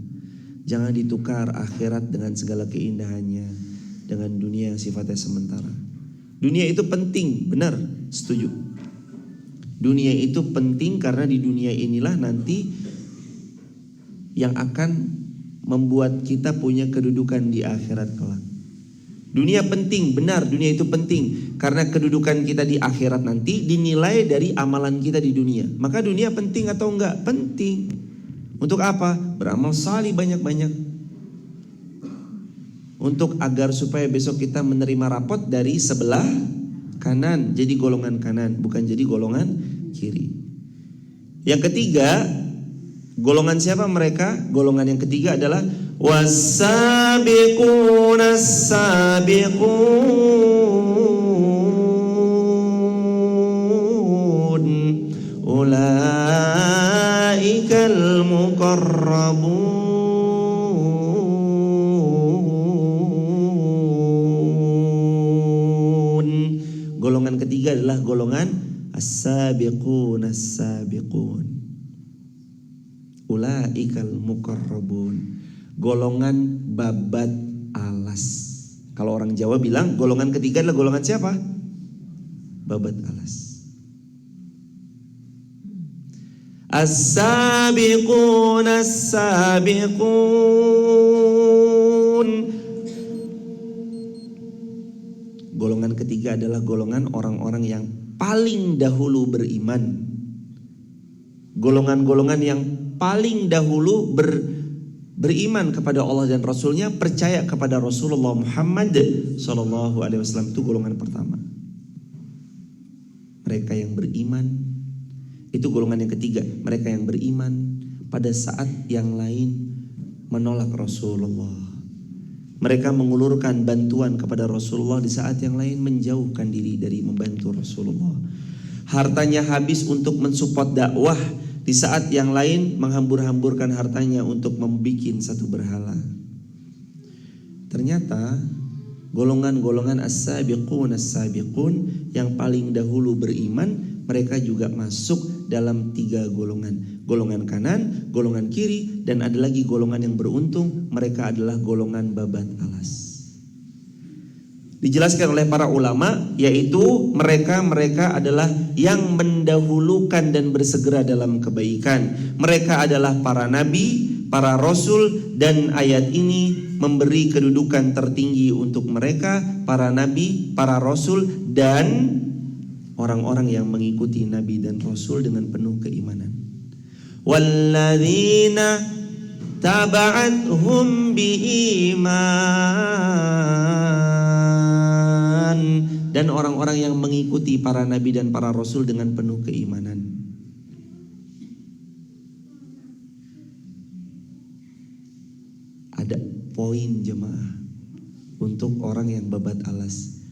[SPEAKER 1] jangan ditukar akhirat dengan segala keindahannya dengan dunia yang sifatnya sementara. Dunia itu penting, benar, setuju. Dunia itu penting karena di dunia inilah nanti yang akan membuat kita punya kedudukan di akhirat kelak. Dunia penting, benar, dunia itu penting karena kedudukan kita di akhirat nanti dinilai dari amalan kita di dunia. Maka dunia penting atau enggak? Penting. Untuk apa? Beramal salih banyak-banyak. Untuk agar supaya besok kita menerima rapot dari sebelah kanan, jadi golongan kanan, bukan jadi golongan kiri. Yang ketiga, golongan siapa mereka? Golongan yang ketiga adalah was-sabiquna as-sabiqun ulaikal muqarrabun. Golongan ketiga adalah golongan as-sabiquna as-sabiqun ulaikal muqarrabun, golongan babat alas. Kalau orang Jawa bilang golongan ketiga adalah golongan siapa? Babat alas. As-sabiqun as-sabiqun. Golongan ketiga adalah golongan orang-orang yang paling dahulu beriman. Golongan-golongan yang paling dahulu beriman kepada Allah dan Rasulnya, percaya kepada Rasulullah Muhammad SAW. Itu golongan pertama. Mereka yang beriman, itu golongan yang ketiga. Mereka yang beriman pada saat yang lain menolak Rasulullah. Mereka mengulurkan bantuan kepada Rasulullah, di saat yang lain menjauhkan diri dari membantu Rasulullah. Hartanya habis untuk mensupport dakwah, di saat yang lain menghambur-hamburkan hartanya untuk membuat satu berhala. Ternyata golongan-golongan as-sabiqun yang paling dahulu beriman, mereka juga masuk dalam 3 golongan. Golongan kanan, golongan kiri, dan ada lagi golongan yang beruntung, mereka adalah golongan babat alas. Dijelaskan oleh para ulama, yaitu mereka adalah yang mendahulukan dan bersegera dalam kebaikan. Mereka adalah para nabi, para rasul, dan ayat ini memberi kedudukan tertinggi untuk mereka, para nabi, para rasul, dan orang-orang yang mengikuti nabi dan rasul dengan penuh keimanan. Walladzina taba'athum biiman, dan orang-orang yang mengikuti para nabi dan para rasul dengan penuh keimanan. Ada poin jemaah untuk orang yang babat alas.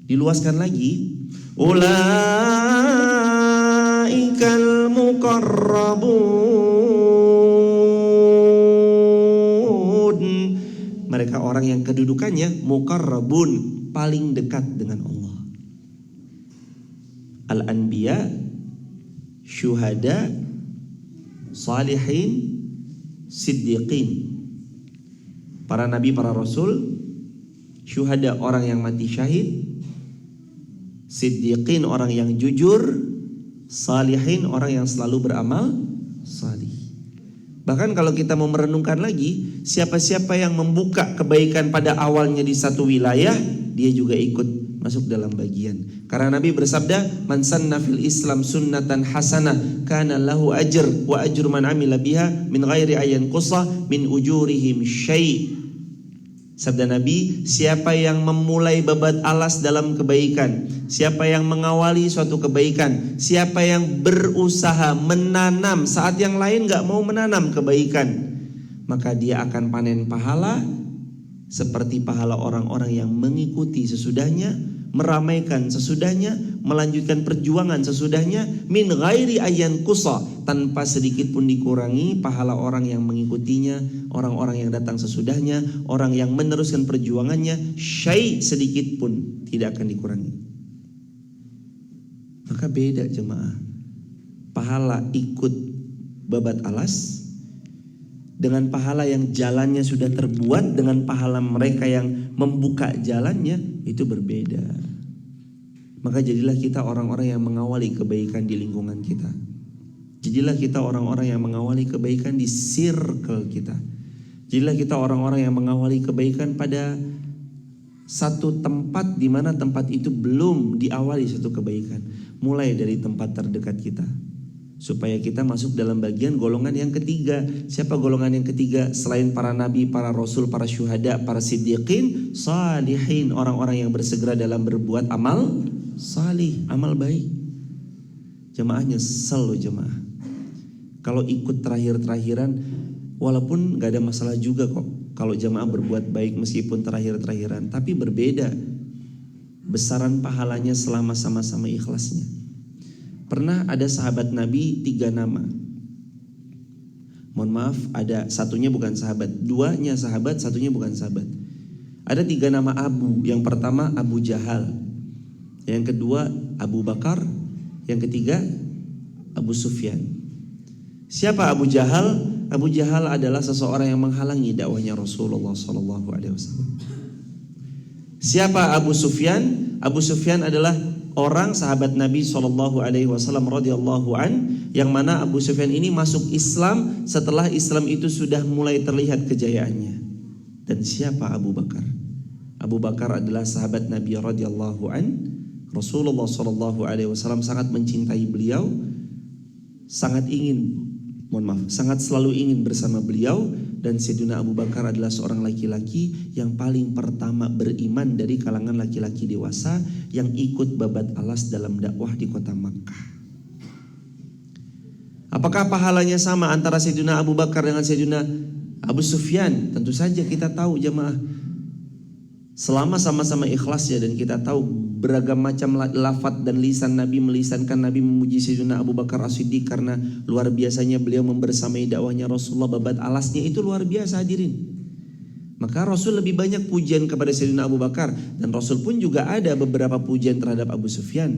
[SPEAKER 1] Diluaskan lagi, ulaikal muqarrabun, mereka orang yang kedudukannya muqarrabun, paling dekat dengan Allah. Al-anbiya, syuhada, salihin, siddiqin. Para nabi, para rasul, syuhada orang yang mati syahid, siddiqin orang yang jujur, salihin orang yang selalu beramal salih. Bahkan kalau kita mau merenungkan lagi, siapa-siapa yang membuka kebaikan pada awalnya di satu wilayah, dia juga ikut masuk dalam bagian. Karena Nabi bersabda, man sanna fil Islam sunnatan hasanah kana lahu ajr wa ajru man amila biha min ghairi ayyan qusa min ujurihim syai'. Sabda Nabi, siapa yang memulai babat alas dalam kebaikan, siapa yang mengawali suatu kebaikan, siapa yang berusaha menanam saat yang lain gak mau menanam kebaikan, maka dia akan panen pahala seperti pahala orang-orang yang mengikuti sesudahnya, meramaikan sesudahnya, melanjutkan perjuangan sesudahnya, min ghairi ayyan qusa, tanpa sedikit pun dikurangi pahala orang yang mengikutinya, orang-orang yang datang sesudahnya, orang yang meneruskan perjuangannya, syai' sedikit pun tidak akan dikurangi. Maka beda jemaah, pahala ikut babat alas dengan pahala yang jalannya sudah terbuat, dengan pahala mereka yang membuka jalannya, itu berbeda. Maka jadilah kita orang-orang yang mengawali kebaikan di lingkungan kita. Jadilah kita orang-orang yang mengawali kebaikan di circle kita. Jadilah kita orang-orang yang mengawali kebaikan pada satu tempat di mana tempat itu belum diawali satu kebaikan. Mulai dari tempat terdekat kita, supaya kita masuk dalam bagian golongan yang ketiga. Siapa golongan yang ketiga? Selain para nabi, para rasul, para syuhada, para siddiqin, salihin, orang-orang yang bersegera dalam berbuat amal salih, amal baik. Jemaah nyesel loh jemaah, kalau ikut terakhir-terakhiran, walaupun gak ada masalah juga kok kalau jemaah berbuat baik meskipun terakhir-terakhiran, tapi berbeda besaran pahalanya selama sama-sama ikhlasnya. Pernah ada sahabat Nabi 3 nama. Mohon maaf, ada satunya bukan sahabat, 2-nya sahabat, 1-nya bukan sahabat. Ada 3 nama Abu. Yang pertama Abu Jahal, yang kedua Abu Bakar, yang ketiga Abu Sufyan. Siapa Abu Jahal? Abu Jahal adalah seseorang yang menghalangi dakwahnya Rasulullah SAW. Siapa Abu Sufyan? Abu Sufyan adalah orang sahabat Nabi SAW radhiyallahu an, yang mana Abu Sufyan ini masuk Islam setelah Islam itu sudah mulai terlihat kejayaannya. Dan siapa Abu Bakar? Abu Bakar adalah sahabat Nabi radhiyallahu an. Rasulullah SAW sangat mencintai beliau, sangat selalu ingin bersama beliau. Dan Sayyidina Abu Bakar adalah seorang laki-laki yang paling pertama beriman dari kalangan laki-laki dewasa yang ikut babat alas dalam dakwah di kota Makkah. Apakah pahalanya sama antara Sayyidina Abu Bakar dengan Sayyidina Abu Sufyan? Tentu saja kita tahu jemaah, Selama sama-sama ikhlasnya dan kita tahu beragam macam lafaz dan lisan Nabi melisankan Nabi memuji Sayyidina Abu Bakar As-Siddiq karena luar biasanya beliau membersamai dakwahnya Rasulullah, babat alasnya itu luar biasa hadirin. Maka Rasul lebih banyak pujian kepada Sayyidina Abu Bakar, dan Rasul pun juga ada beberapa pujian terhadap Abu Sufyan.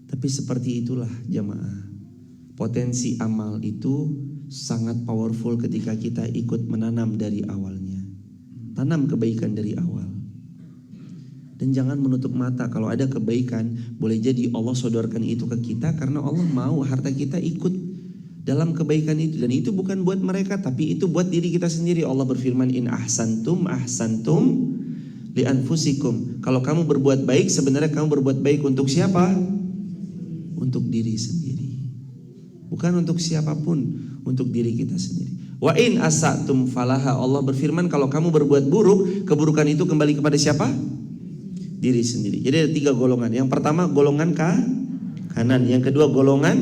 [SPEAKER 1] Tapi seperti itulah jamaah, potensi amal itu sangat powerful ketika kita ikut menanam dari awalnya. Tanam kebaikan dari awal. Dan jangan menutup mata kalau ada kebaikan, boleh jadi Allah sodorkan itu ke kita karena Allah mau harta kita ikut dalam kebaikan itu. Dan itu bukan buat mereka, tapi itu buat diri kita sendiri. Allah berfirman, in ahsantum ahsantum li anfusikum. Kalau kamu berbuat baik, sebenarnya kamu berbuat baik untuk siapa? Untuk diri sendiri. Bukan untuk siapapun, untuk diri kita sendiri. Wa in asatum falaha. Allah berfirman, kalau kamu berbuat buruk, keburukan itu kembali kepada siapa? Diri sendiri. Jadi ada 3 golongan. Yang pertama golongan kanan, yang kedua golongan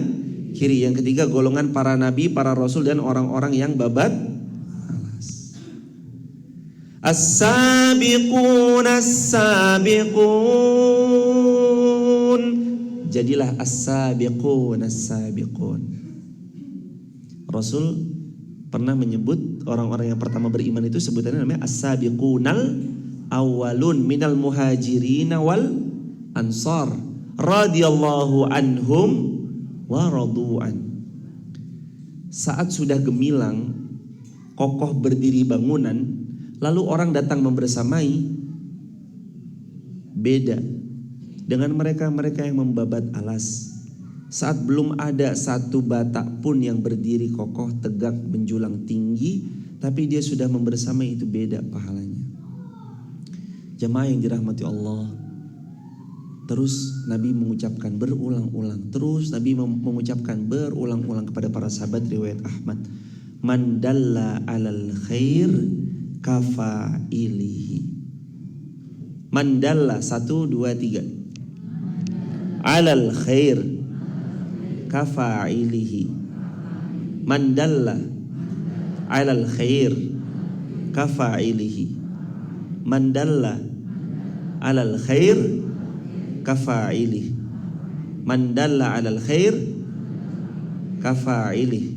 [SPEAKER 1] kiri, yang ketiga golongan para nabi, para rasul dan orang-orang yang babat alas. As-sabiqun as-sabiqun. Jadilah as-sabiqun as-sabiqun. Rasul pernah menyebut orang-orang yang pertama beriman itu sebutannya namanya as-sabiqunal awwalun minal muhajirin wal ansar radhiyallahu anhum wa radu'an. Saat sudah gemilang, kokoh berdiri bangunan, lalu orang datang membersamai, beda dengan mereka-mereka yang membabat alas. Saat belum ada satu batak pun yang berdiri kokoh, tegak, menjulang tinggi, tapi dia sudah membersamai, itu beda pahalanya. Jemaah yang dirahmati Allah, terus Nabi mengucapkan berulang-ulang, kepada para sahabat, riwayat Ahmad, man dalla alal khair kafa'ilihi. Man dalla, 1, 2, 3. Alal khair kafa'ilihi. Man dalla alal khair kafa'ilihi. Man dalla alal khair kafa'ilihi. Man dalla alal khair kafa'ilihi.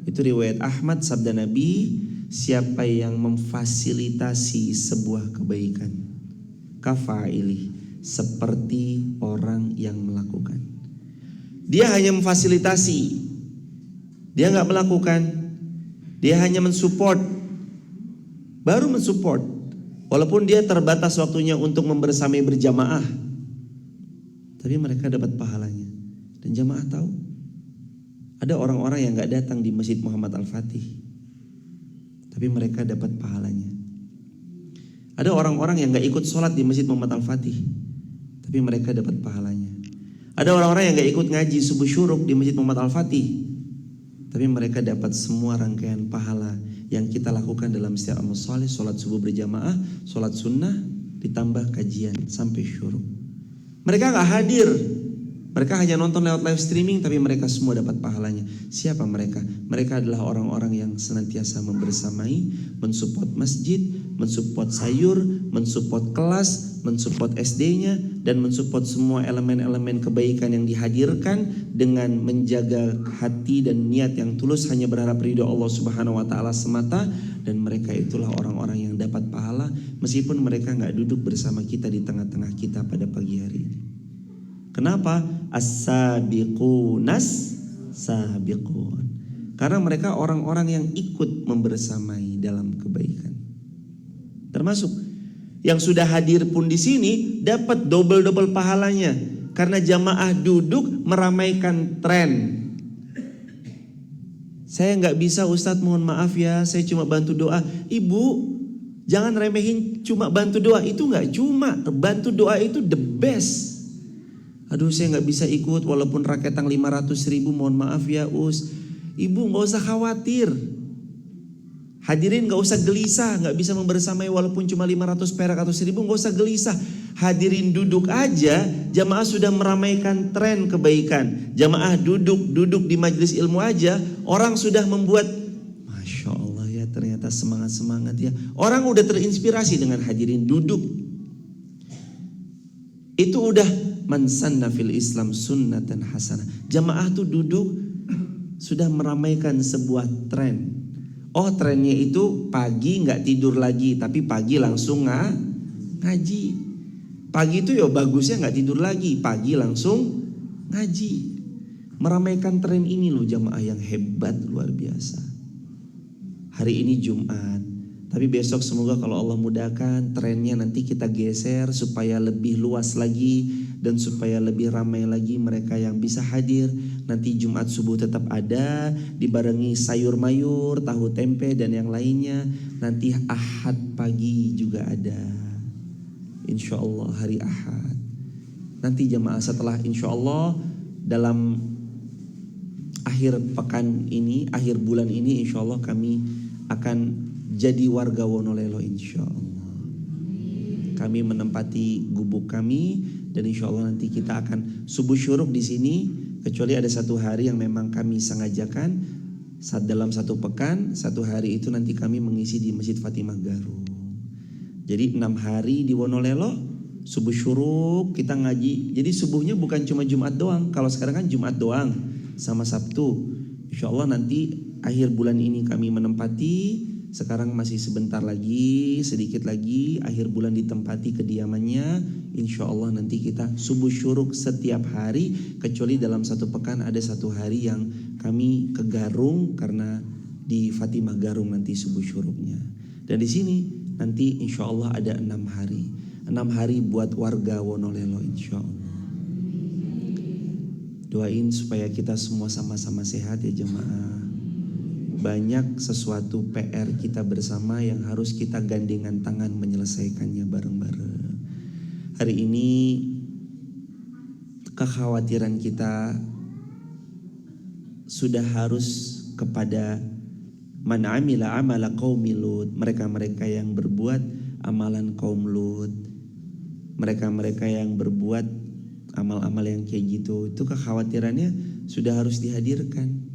[SPEAKER 1] Itu riwayat Ahmad, sabda Nabi, siapa yang memfasilitasi sebuah kebaikan, kafa'ilihi, seperti orang yang melakukan. Dia hanya memfasilitasi, dia nggak melakukan, dia hanya mensupport, baru mensupport, walaupun dia terbatas waktunya untuk membersamai berjamaah, tapi mereka dapat pahalanya. Dan jamaah tahu, ada orang-orang yang nggak datang di Masjid Muhammad Al-Fatih, tapi mereka dapat pahalanya. Ada orang-orang yang nggak ikut sholat di Masjid Muhammad Al-Fatih, tapi mereka dapat pahalanya. Ada orang-orang yang gak ikut ngaji subuh syuruk di Masjid Muhammad Al-Fatih, tapi mereka dapat semua rangkaian pahala yang kita lakukan dalam setiap amal saleh, sholat subuh berjamaah, sholat sunnah, ditambah kajian sampai syuruk. Mereka gak hadir, mereka hanya nonton lewat live streaming, tapi mereka semua dapat pahalanya. Siapa mereka? Mereka adalah orang-orang yang senantiasa membersamai, mensupport masjid, mensupport sayur, mensupport kelas, mensupport SD-nya, dan mensupport semua elemen-elemen kebaikan yang dihadirkan dengan menjaga hati dan niat yang tulus hanya berharap ridho Allah Subhanahu wa taala semata. Dan mereka itulah orang-orang yang dapat pahala meskipun mereka gak duduk bersama kita di tengah-tengah kita pada pagi hari ini. Kenapa? As-sabiqunas sabiqun. Karena mereka orang-orang yang ikut membersamai dalam kebaikan. Termasuk yang sudah hadir pun di sini dapat double-double pahalanya. Karena jamaah duduk meramaikan tren. Saya nggak bisa, Ustadz, mohon maaf ya, saya cuma bantu doa. Ibu, jangan remehin cuma bantu doa. Itu nggak cuma, bantu doa itu the best. Aduh, saya nggak bisa ikut walaupun raketang 500.000, mohon maaf ya Us. Ibu nggak usah khawatir. Hadirin nggak usah gelisah, nggak bisa membersamai walaupun cuma 500 perak atau 1.000, nggak usah gelisah. Hadirin duduk aja, jamaah sudah meramaikan tren kebaikan. Jamaah duduk di majelis ilmu aja, orang sudah membuat, Masya Allah ya, ternyata kita semangat-semangat ya. Orang udah terinspirasi dengan hadirin duduk. Itu udah man sanna fil Islam sunnatan hasanah. Jamaah tuh duduk sudah meramaikan sebuah tren. Oh, trennya itu pagi nggak tidur lagi, tapi pagi langsung ngaji. Pagi itu ya bagusnya nggak tidur lagi, pagi langsung ngaji. Meramaikan tren ini loh jamaah yang hebat luar biasa. Hari ini Jumat, tapi besok semoga kalau Allah mudahkan trennya nanti kita geser supaya lebih luas lagi dan supaya lebih ramai lagi mereka yang bisa hadir. Nanti Jumat subuh tetap ada, dibarengi sayur mayur, tahu tempe dan yang lainnya. Nanti Ahad pagi juga ada, insya Allah hari Ahad. Nanti jamaah setelah insya Allah dalam akhir pekan ini, akhir bulan ini insya Allah kami akan jadi warga Wonolelo insya Allah. Kami menempati gubuk kami dan insya Allah nanti kita akan subuh syuruk di sini. Kecuali ada satu hari yang memang kami sengajakan saat dalam satu pekan, satu hari itu nanti kami mengisi di Masjid Fatimah Garung. Jadi 6 hari di Wonolelo, subuh syuruk kita ngaji. Jadi subuhnya bukan cuma Jumat doang. Kalau sekarang kan Jumat doang sama Sabtu. Insya Allah nanti akhir bulan ini kami menempati. Sekarang masih sebentar lagi, sedikit lagi akhir bulan ditempati kediamannya. Insya Allah nanti kita subuh syuruk setiap hari, kecuali dalam satu pekan ada satu hari yang kami ke Garung karena di Fatimah Garung nanti subuh syuruknya. Dan di sini nanti insya Allah ada 6 hari. 6 hari buat warga Wonolelo insya Allah. Doain supaya kita semua sama-sama sehat ya jemaah. Banyak sesuatu PR kita bersama yang harus kita gandengan tangan menyelesaikannya bareng-bareng. Hari ini kekhawatiran kita sudah harus kepada man amila amala qaumi Lut, mereka-mereka yang berbuat amalan kaum Lut, mereka-mereka yang berbuat amal-amal yang kayak gitu. Itu kekhawatirannya sudah harus dihadirkan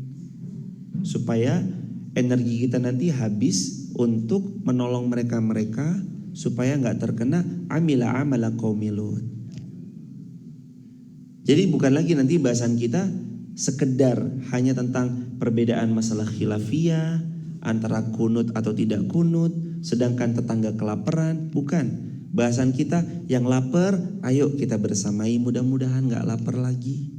[SPEAKER 1] supaya energi kita nanti habis untuk menolong mereka-mereka supaya nggak terkena amila amala qaumi Lut. Jadi bukan lagi nanti bahasan kita sekedar hanya tentang perbedaan masalah khilafiyah antara kunut atau tidak kunut, sedangkan tetangga kelaparan. Bukan. Bahasan kita yang lapar, ayo kita bersamai, mudah-mudahan nggak lapar lagi.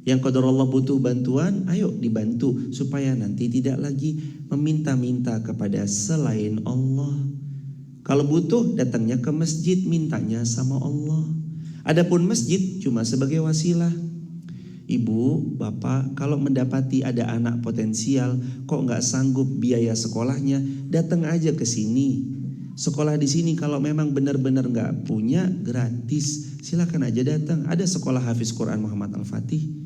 [SPEAKER 1] Yang qadarullah butuh bantuan, ayo dibantu supaya nanti tidak lagi meminta-minta kepada selain Allah. Kalau butuh datangnya ke masjid, mintanya sama Allah. Adapun masjid cuma sebagai wasilah. Ibu, bapak, kalau mendapati ada anak potensial kok nggak sanggup biaya sekolahnya, datang aja ke sini. Sekolah di sini kalau memang benar-benar nggak punya gratis, silakan aja datang. Ada sekolah Hafiz Quran Muhammad Al-Fatih.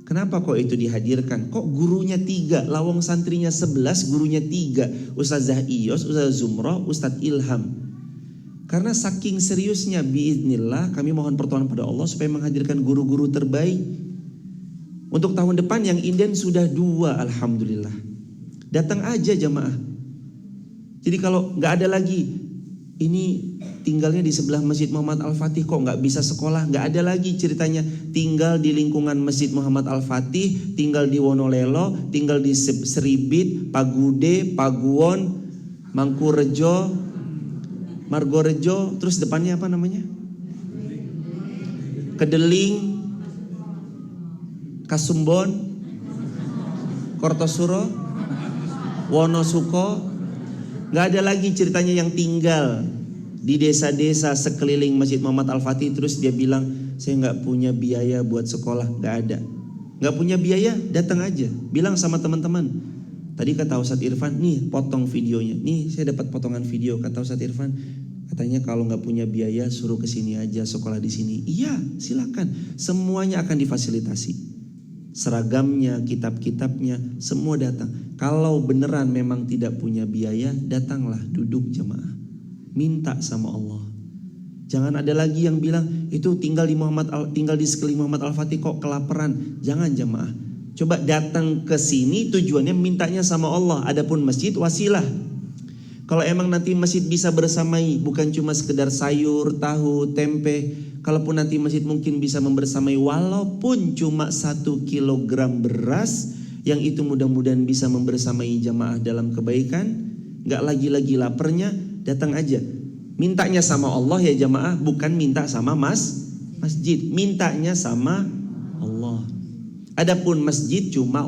[SPEAKER 1] Kenapa kok itu dihadirkan? Kok gurunya 3, lawang santrinya 11, gurunya 3, Ustazah Iyos, Ustazah Zumroh, Ustadz Ilham. Karena saking seriusnya biiznillah kami mohon pertolongan pada Allah supaya menghadirkan guru-guru terbaik. Untuk tahun depan yang inden sudah 2, alhamdulillah. Datang aja jamaah. Jadi kalau nggak ada lagi, ini tinggalnya di sebelah Masjid Muhammad Al-Fatih kok nggak bisa sekolah, nggak ada lagi ceritanya tinggal di lingkungan Masjid Muhammad Al-Fatih, tinggal di Wonolelo, tinggal di Seribit, Pagude, Paguwon, Mangkurejo, Margorejo, terus depannya apa namanya? Kedeling, Kasumbon, Kortosuro, Wonosuko. Gak ada lagi ceritanya yang tinggal di desa-desa sekeliling Masjid Muhammad Al-Fatih terus dia bilang saya gak punya biaya buat sekolah. Gak ada. Gak punya biaya, datang aja. Bilang sama teman-teman. Tadi kata Ustadz Irfan, nih potong videonya. Nih saya dapat potongan video kata Ustadz Irfan. Katanya kalau gak punya biaya suruh kesini aja sekolah di sini. Iya, silakan. Semuanya akan difasilitasi. Seragamnya, kitab-kitabnya, semua datang. Kalau beneran memang tidak punya biaya, datanglah duduk jemaah. Minta sama Allah. Jangan ada lagi yang bilang itu tinggal di sekeliling Muhammad Al-Fatih kok kelaparan. Jangan jemaah. Coba datang ke sini tujuannya mintanya sama Allah. Adapun masjid wasilah. Kalau emang nanti masjid bisa bersamai, bukan cuma sekedar sayur, tahu, tempe. Kalaupun nanti masjid mungkin bisa membersamai walaupun cuma 1 kilogram beras, yang itu mudah-mudahan bisa membersamai jamaah dalam kebaikan. Gak lagi-lagi laparnya, datang aja. Mintanya sama Allah ya jamaah, bukan minta sama masjid. Mintanya sama Allah. Adapun masjid cuma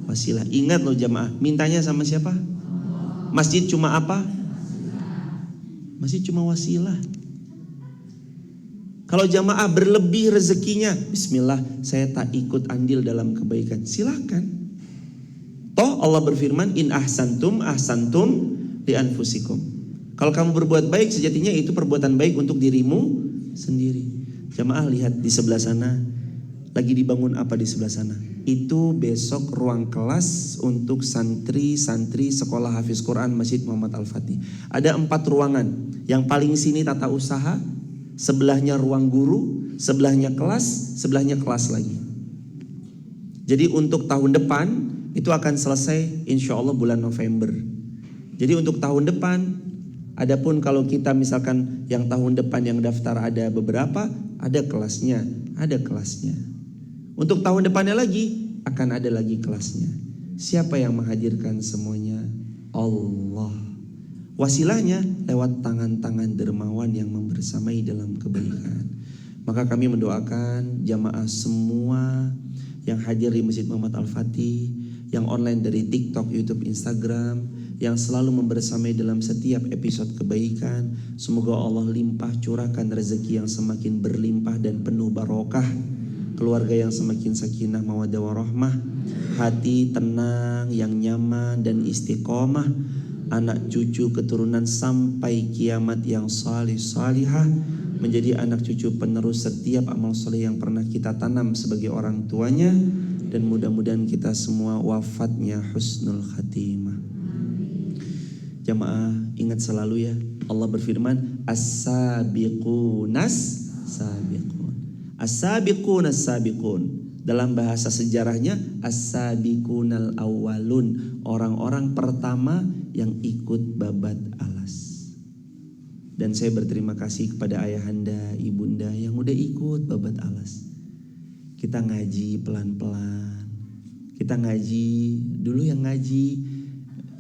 [SPEAKER 1] wasilah. Ingat loh jamaah, mintanya sama siapa? Masjid cuma apa? Masjid cuma wasilah. Kalau jamaah berlebih rezekinya, bismillah, saya tak ikut andil dalam kebaikan. Silakan. Toh Allah berfirman, in ahsantum li anfusikum. Kalau kamu berbuat baik, sejatinya itu perbuatan baik untuk dirimu sendiri. Jamaah lihat di sebelah sana, lagi dibangun apa di sebelah sana? Itu besok ruang kelas untuk santri-santri sekolah Hafiz Quran Masjid Muhammad Al-Fatih. Ada 4 ruangan. Yang paling sini tata usaha, sebelahnya ruang guru, sebelahnya kelas lagi. Jadi untuk tahun depan itu akan selesai insya Allah bulan November. Jadi untuk tahun depan, adapun kalau kita misalkan yang tahun depan yang daftar ada beberapa, ada kelasnya. Untuk tahun depannya lagi akan ada lagi kelasnya. Siapa yang menghadirkan semuanya? Allah. Wasilahnya lewat tangan-tangan dermawan yang membersamai dalam kebaikan. Maka kami mendoakan jamaah semua yang hadir di Masjid Muhammad Al-Fatih, yang online dari TikTok, YouTube, Instagram, yang selalu membersamai dalam setiap episode kebaikan. Semoga Allah limpah curahkan rezeki yang semakin berlimpah dan penuh barokah, keluarga yang semakin sakinah mawaddah warahmah, hati tenang yang nyaman dan istiqomah, anak cucu keturunan sampai kiamat yang salih salihah, menjadi anak cucu penerus setiap amal soleh yang pernah kita tanam sebagai orang tuanya, dan mudah-mudahan kita semua wafatnya husnul khatimah. Jamaah ingat selalu ya, Allah berfirman as-sabiqunas sabiqun. As-sabiqunas sabiqun. Dalam bahasa sejarahnya as-sabiqunal awwalun, orang-orang pertama yang ikut babat alas. Dan saya berterima kasih kepada ayahanda, ibunda yang udah ikut babat alas. Kita ngaji pelan-pelan. Kita ngaji, dulu yang ngaji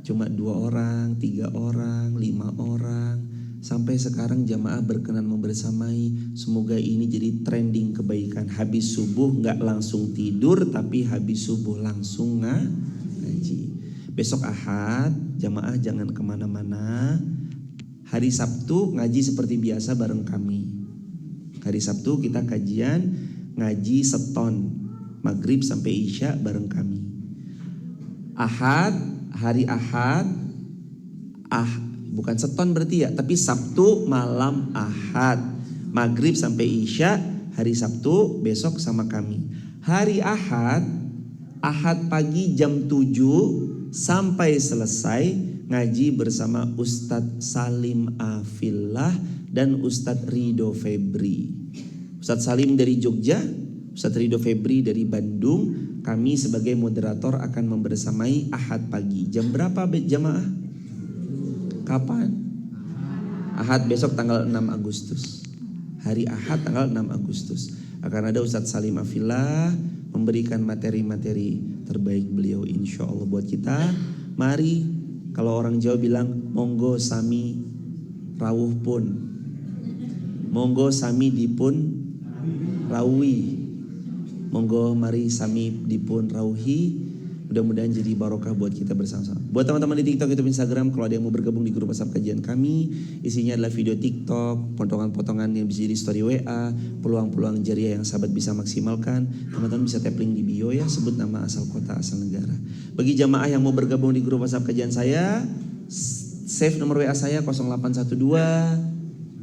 [SPEAKER 1] cuma 2 orang, 3 orang, 5 orang. Sampai sekarang jamaah berkenan membersamai. Semoga ini jadi trending kebaikan. Habis subuh gak langsung tidur, tapi habis subuh langsung ngaji. Besok Ahad jamaah jangan kemana-mana. Hari Sabtu ngaji seperti biasa bareng kami. Hari Sabtu kita kajian ngaji seton, maghrib sampai isya bareng kami. Hari Ahad, bukan seton berarti ya, tapi Sabtu malam Ahad, maghrib sampai isya. Hari Sabtu besok sama kami. Hari Ahad pagi jam 7 sampai selesai ngaji bersama Ustadz Salim Afillah dan Ustadz Rido Febri. Ustadz Salim dari Jogja, Ustadz Rido Febri dari Bandung. Kami sebagai moderator akan membersamai Ahad pagi. Jam berapa jamaah? Kapan? Ahad besok tanggal 6 Agustus. Hari Ahad tanggal 6 Agustus. Akan ada Ustadz Salim Afillah memberikan materi-materi terbaik beliau insya Allah buat kita. Mari, kalau orang Jawa bilang monggo sami rawuh pun, monggo sami dipun rawi, monggo mari sami dipun rauhi. Mudah-mudahan jadi barokah buat kita bersama-sama. Buat teman-teman di TikTok, YouTube, Instagram, kalau ada yang mau bergabung di grup WhatsApp kajian kami, isinya adalah video TikTok, potongan-potongan yang bisa jadi story WA, peluang-peluang jariah yang sahabat bisa maksimalkan. Teman-teman bisa tap link di bio ya, sebut nama, asal kota, asal negara. Bagi jamaah yang mau bergabung di grup WhatsApp kajian saya, save nomor WA saya 0812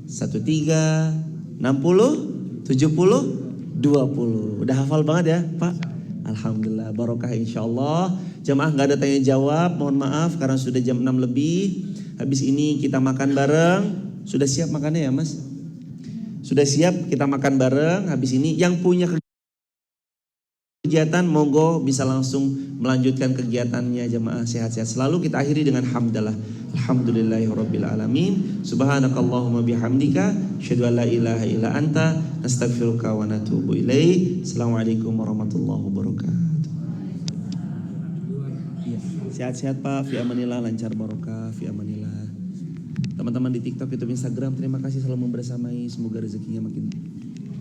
[SPEAKER 1] 13 60 70 20. Udah hafal banget ya Pak? Alhamdulillah, barokah insyaallah. Jamaah gak ada tanya jawab, mohon maaf karena sudah jam 6 lebih. Habis ini kita makan bareng. Sudah siap makannya ya Mas? Sudah siap kita makan bareng. Habis ini yang punya kegiatan, monggo bisa langsung melanjutkan kegiatannya jemaah, sehat-sehat selalu. Kita akhiri dengan hamdalah. Alhamdulillahirabbil alamin. Subhanakallahumma bihamdika asyhadu an la ilaha illa anta astaghfiruka wa natubu ilaik. Assalamualaikum warahmatullahi wabarakatuh. Sehat-sehat Pak, fi amanillah, lancar barokah, fi amanillah. Teman-teman di TikTok, YouTube, Instagram, terima kasih selalu membersamai. Semoga rezekinya makin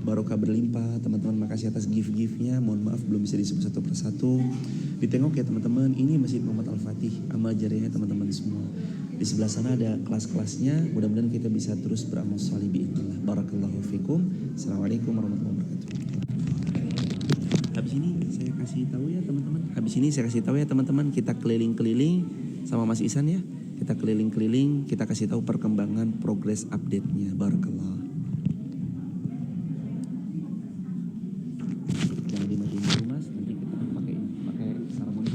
[SPEAKER 1] barokah berlimpah. Teman-teman makasih atas gift-giftnya. Mohon maaf belum bisa disebut satu persatu. Ditengok ya teman-teman, ini Masjid Muhammad Al-Fatih, amal jariahnya teman-teman semua. Di sebelah sana ada kelas-kelasnya. Mudah-mudahan kita bisa terus beramal salih biidznillah. Barakallahu fikum. Assalamualaikum warahmatullahi wabarakatuh. Habis ini saya kasih tahu ya teman-teman. Kita keliling-keliling sama Mas Isan ya. Kita keliling-keliling, kita kasih tahu perkembangan progres update-nya. Barakallah. Jangan dimatiin dulu Mas, nanti kita pakai seremoni.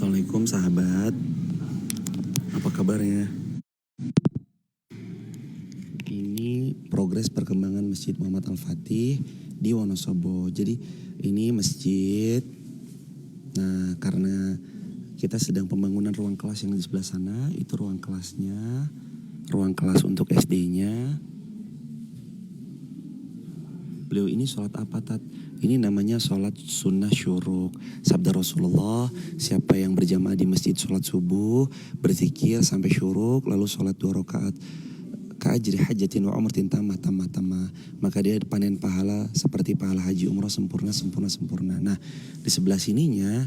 [SPEAKER 1] Assalamualaikum sahabat, apa kabarnya? Ini progres perkembangan Masjid Muhammad Al-Fatih di Wonosobo. Jadi ini masjid, nah karena kita sedang pembangunan ruang kelas yang di sebelah sana, itu ruang kelasnya, ruang kelas untuk SD-nya. Beliau ini sholat apa Tat? Ini namanya sholat sunnah syuruk. Sabda Rasulullah, siapa yang berjamaah di masjid sholat subuh, berzikir sampai syuruk, lalu sholat 2 rakaat, ka'ajri hajatin wa umratin tamah. Maka dia panen pahala seperti pahala haji umrah sempurna. Nah di sebelah sininya,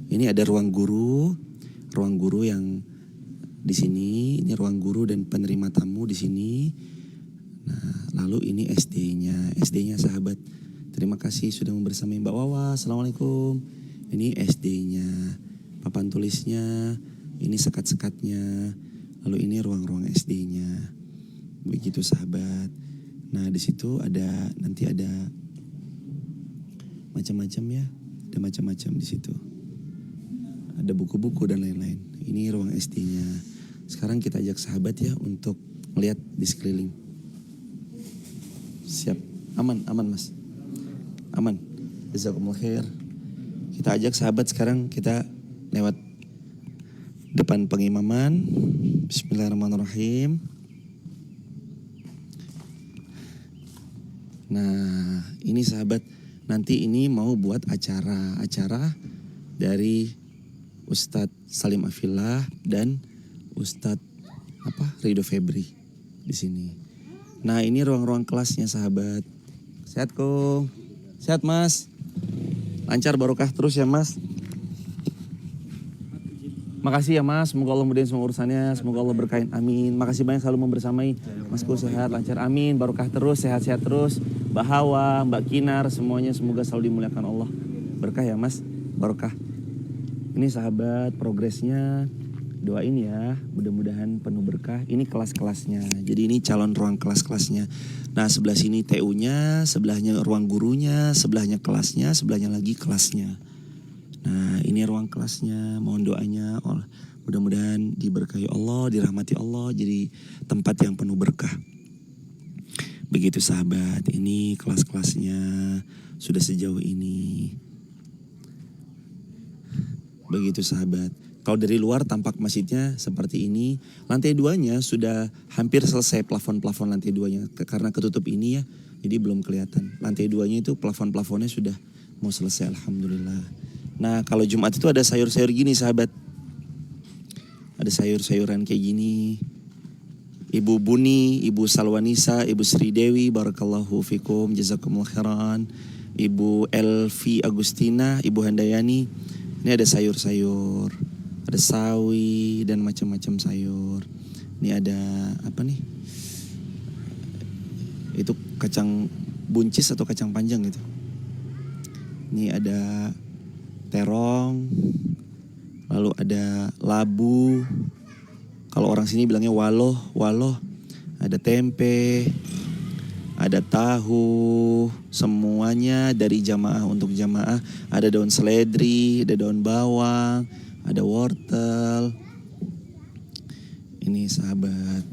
[SPEAKER 1] ini ada ruang guru yang di sini, ini ruang guru dan penerima tamu di sini. Nah, lalu ini SD-nya sahabat. Terima kasih sudah membersamai Mbak Wawa. Assalamualaikum. Ini SD-nya, papan tulisnya, ini sekat-sekatnya. Lalu ini ruang-ruang SD-nya. Begitu sahabat. Nah, di situ nanti ada macam-macam ya. Ada macam-macam di situ. Ada buku-buku dan lain-lain. Ini ruang SD-nya. Sekarang kita ajak sahabat ya untuk melihat di sekeliling. Siap, aman Mas, aman. Jazakumullah khair. Kita ajak sahabat sekarang, kita lewat depan pengimaman. Bismillahirrahmanirrahim. Nah ini sahabat, nanti ini mau buat acara dari Ustadz Salim Afillah dan Ustadz Ridho Febri di sini. Nah ini ruang-ruang kelasnya sahabat. Sehat kong? Sehat Mas? Lancar barokah terus ya Mas? Makasih ya Mas, semoga Allah mudahin semua urusannya, semoga Allah berkahin, amin. Makasih banyak selalu membersamai Masku, sehat, lancar, amin. Barokah terus, sehat-sehat terus. Mbak Hawa, Mbak Kinar, semuanya semoga selalu dimuliakan Allah. Berkah ya Mas, barokah. Ini sahabat progresnya, doain ya, mudah-mudahan penuh berkah. Ini kelas-kelasnya, jadi ini calon ruang kelas-kelasnya. Nah sebelah sini TU-nya, sebelahnya ruang gurunya, sebelahnya kelasnya, sebelahnya lagi kelasnya. Nah ini ruang kelasnya, mohon doanya Mudah-mudahan diberkahi Allah, dirahmati Allah, jadi tempat yang penuh berkah. Begitu sahabat, ini kelas-kelasnya sudah sejauh ini. Begitu sahabat. Kalau dari luar tampak masjidnya seperti ini. Lantai 2-nya sudah hampir selesai, plafon-plafon lantai 2-nya. Karena ketutup ini ya, jadi belum kelihatan. Lantai 2-nya itu plafon-plafonnya sudah mau selesai, alhamdulillah. Nah kalau Jumat itu ada sayur-sayur gini sahabat. Ada sayur-sayuran kayak gini. Ibu Buni, Ibu Salwanisa, Ibu Sri Dewi, barakallahu fikum, jazakumullah khairan. Ibu Elvi Agustina, Ibu Handayani. Ini ada sayur-sayur, ada sawi dan macam-macam sayur. Ini ada apa nih? Itu kacang buncis atau kacang panjang gitu. Ini ada terong. Lalu ada labu. Kalau orang sini bilangnya waloh. Ada tempe, ada tahu, semuanya dari jamaah untuk jamaah. Ada daun seledri, ada daun bawang, ada wortel. Ini sahabat.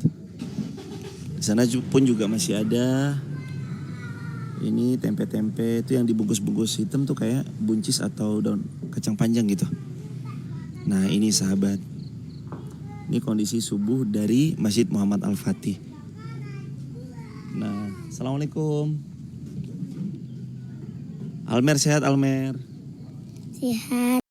[SPEAKER 1] Di sana pun juga masih ada. Ini tempe-tempe itu yang dibungkus-bungkus hitam tuh kayak buncis atau daun kacang panjang gitu. Nah ini sahabat, ini kondisi subuh dari Masjid Muhammad Al-Fatih. Nah, assalamualaikum. Almer sehat Almer?
[SPEAKER 2] Sehat.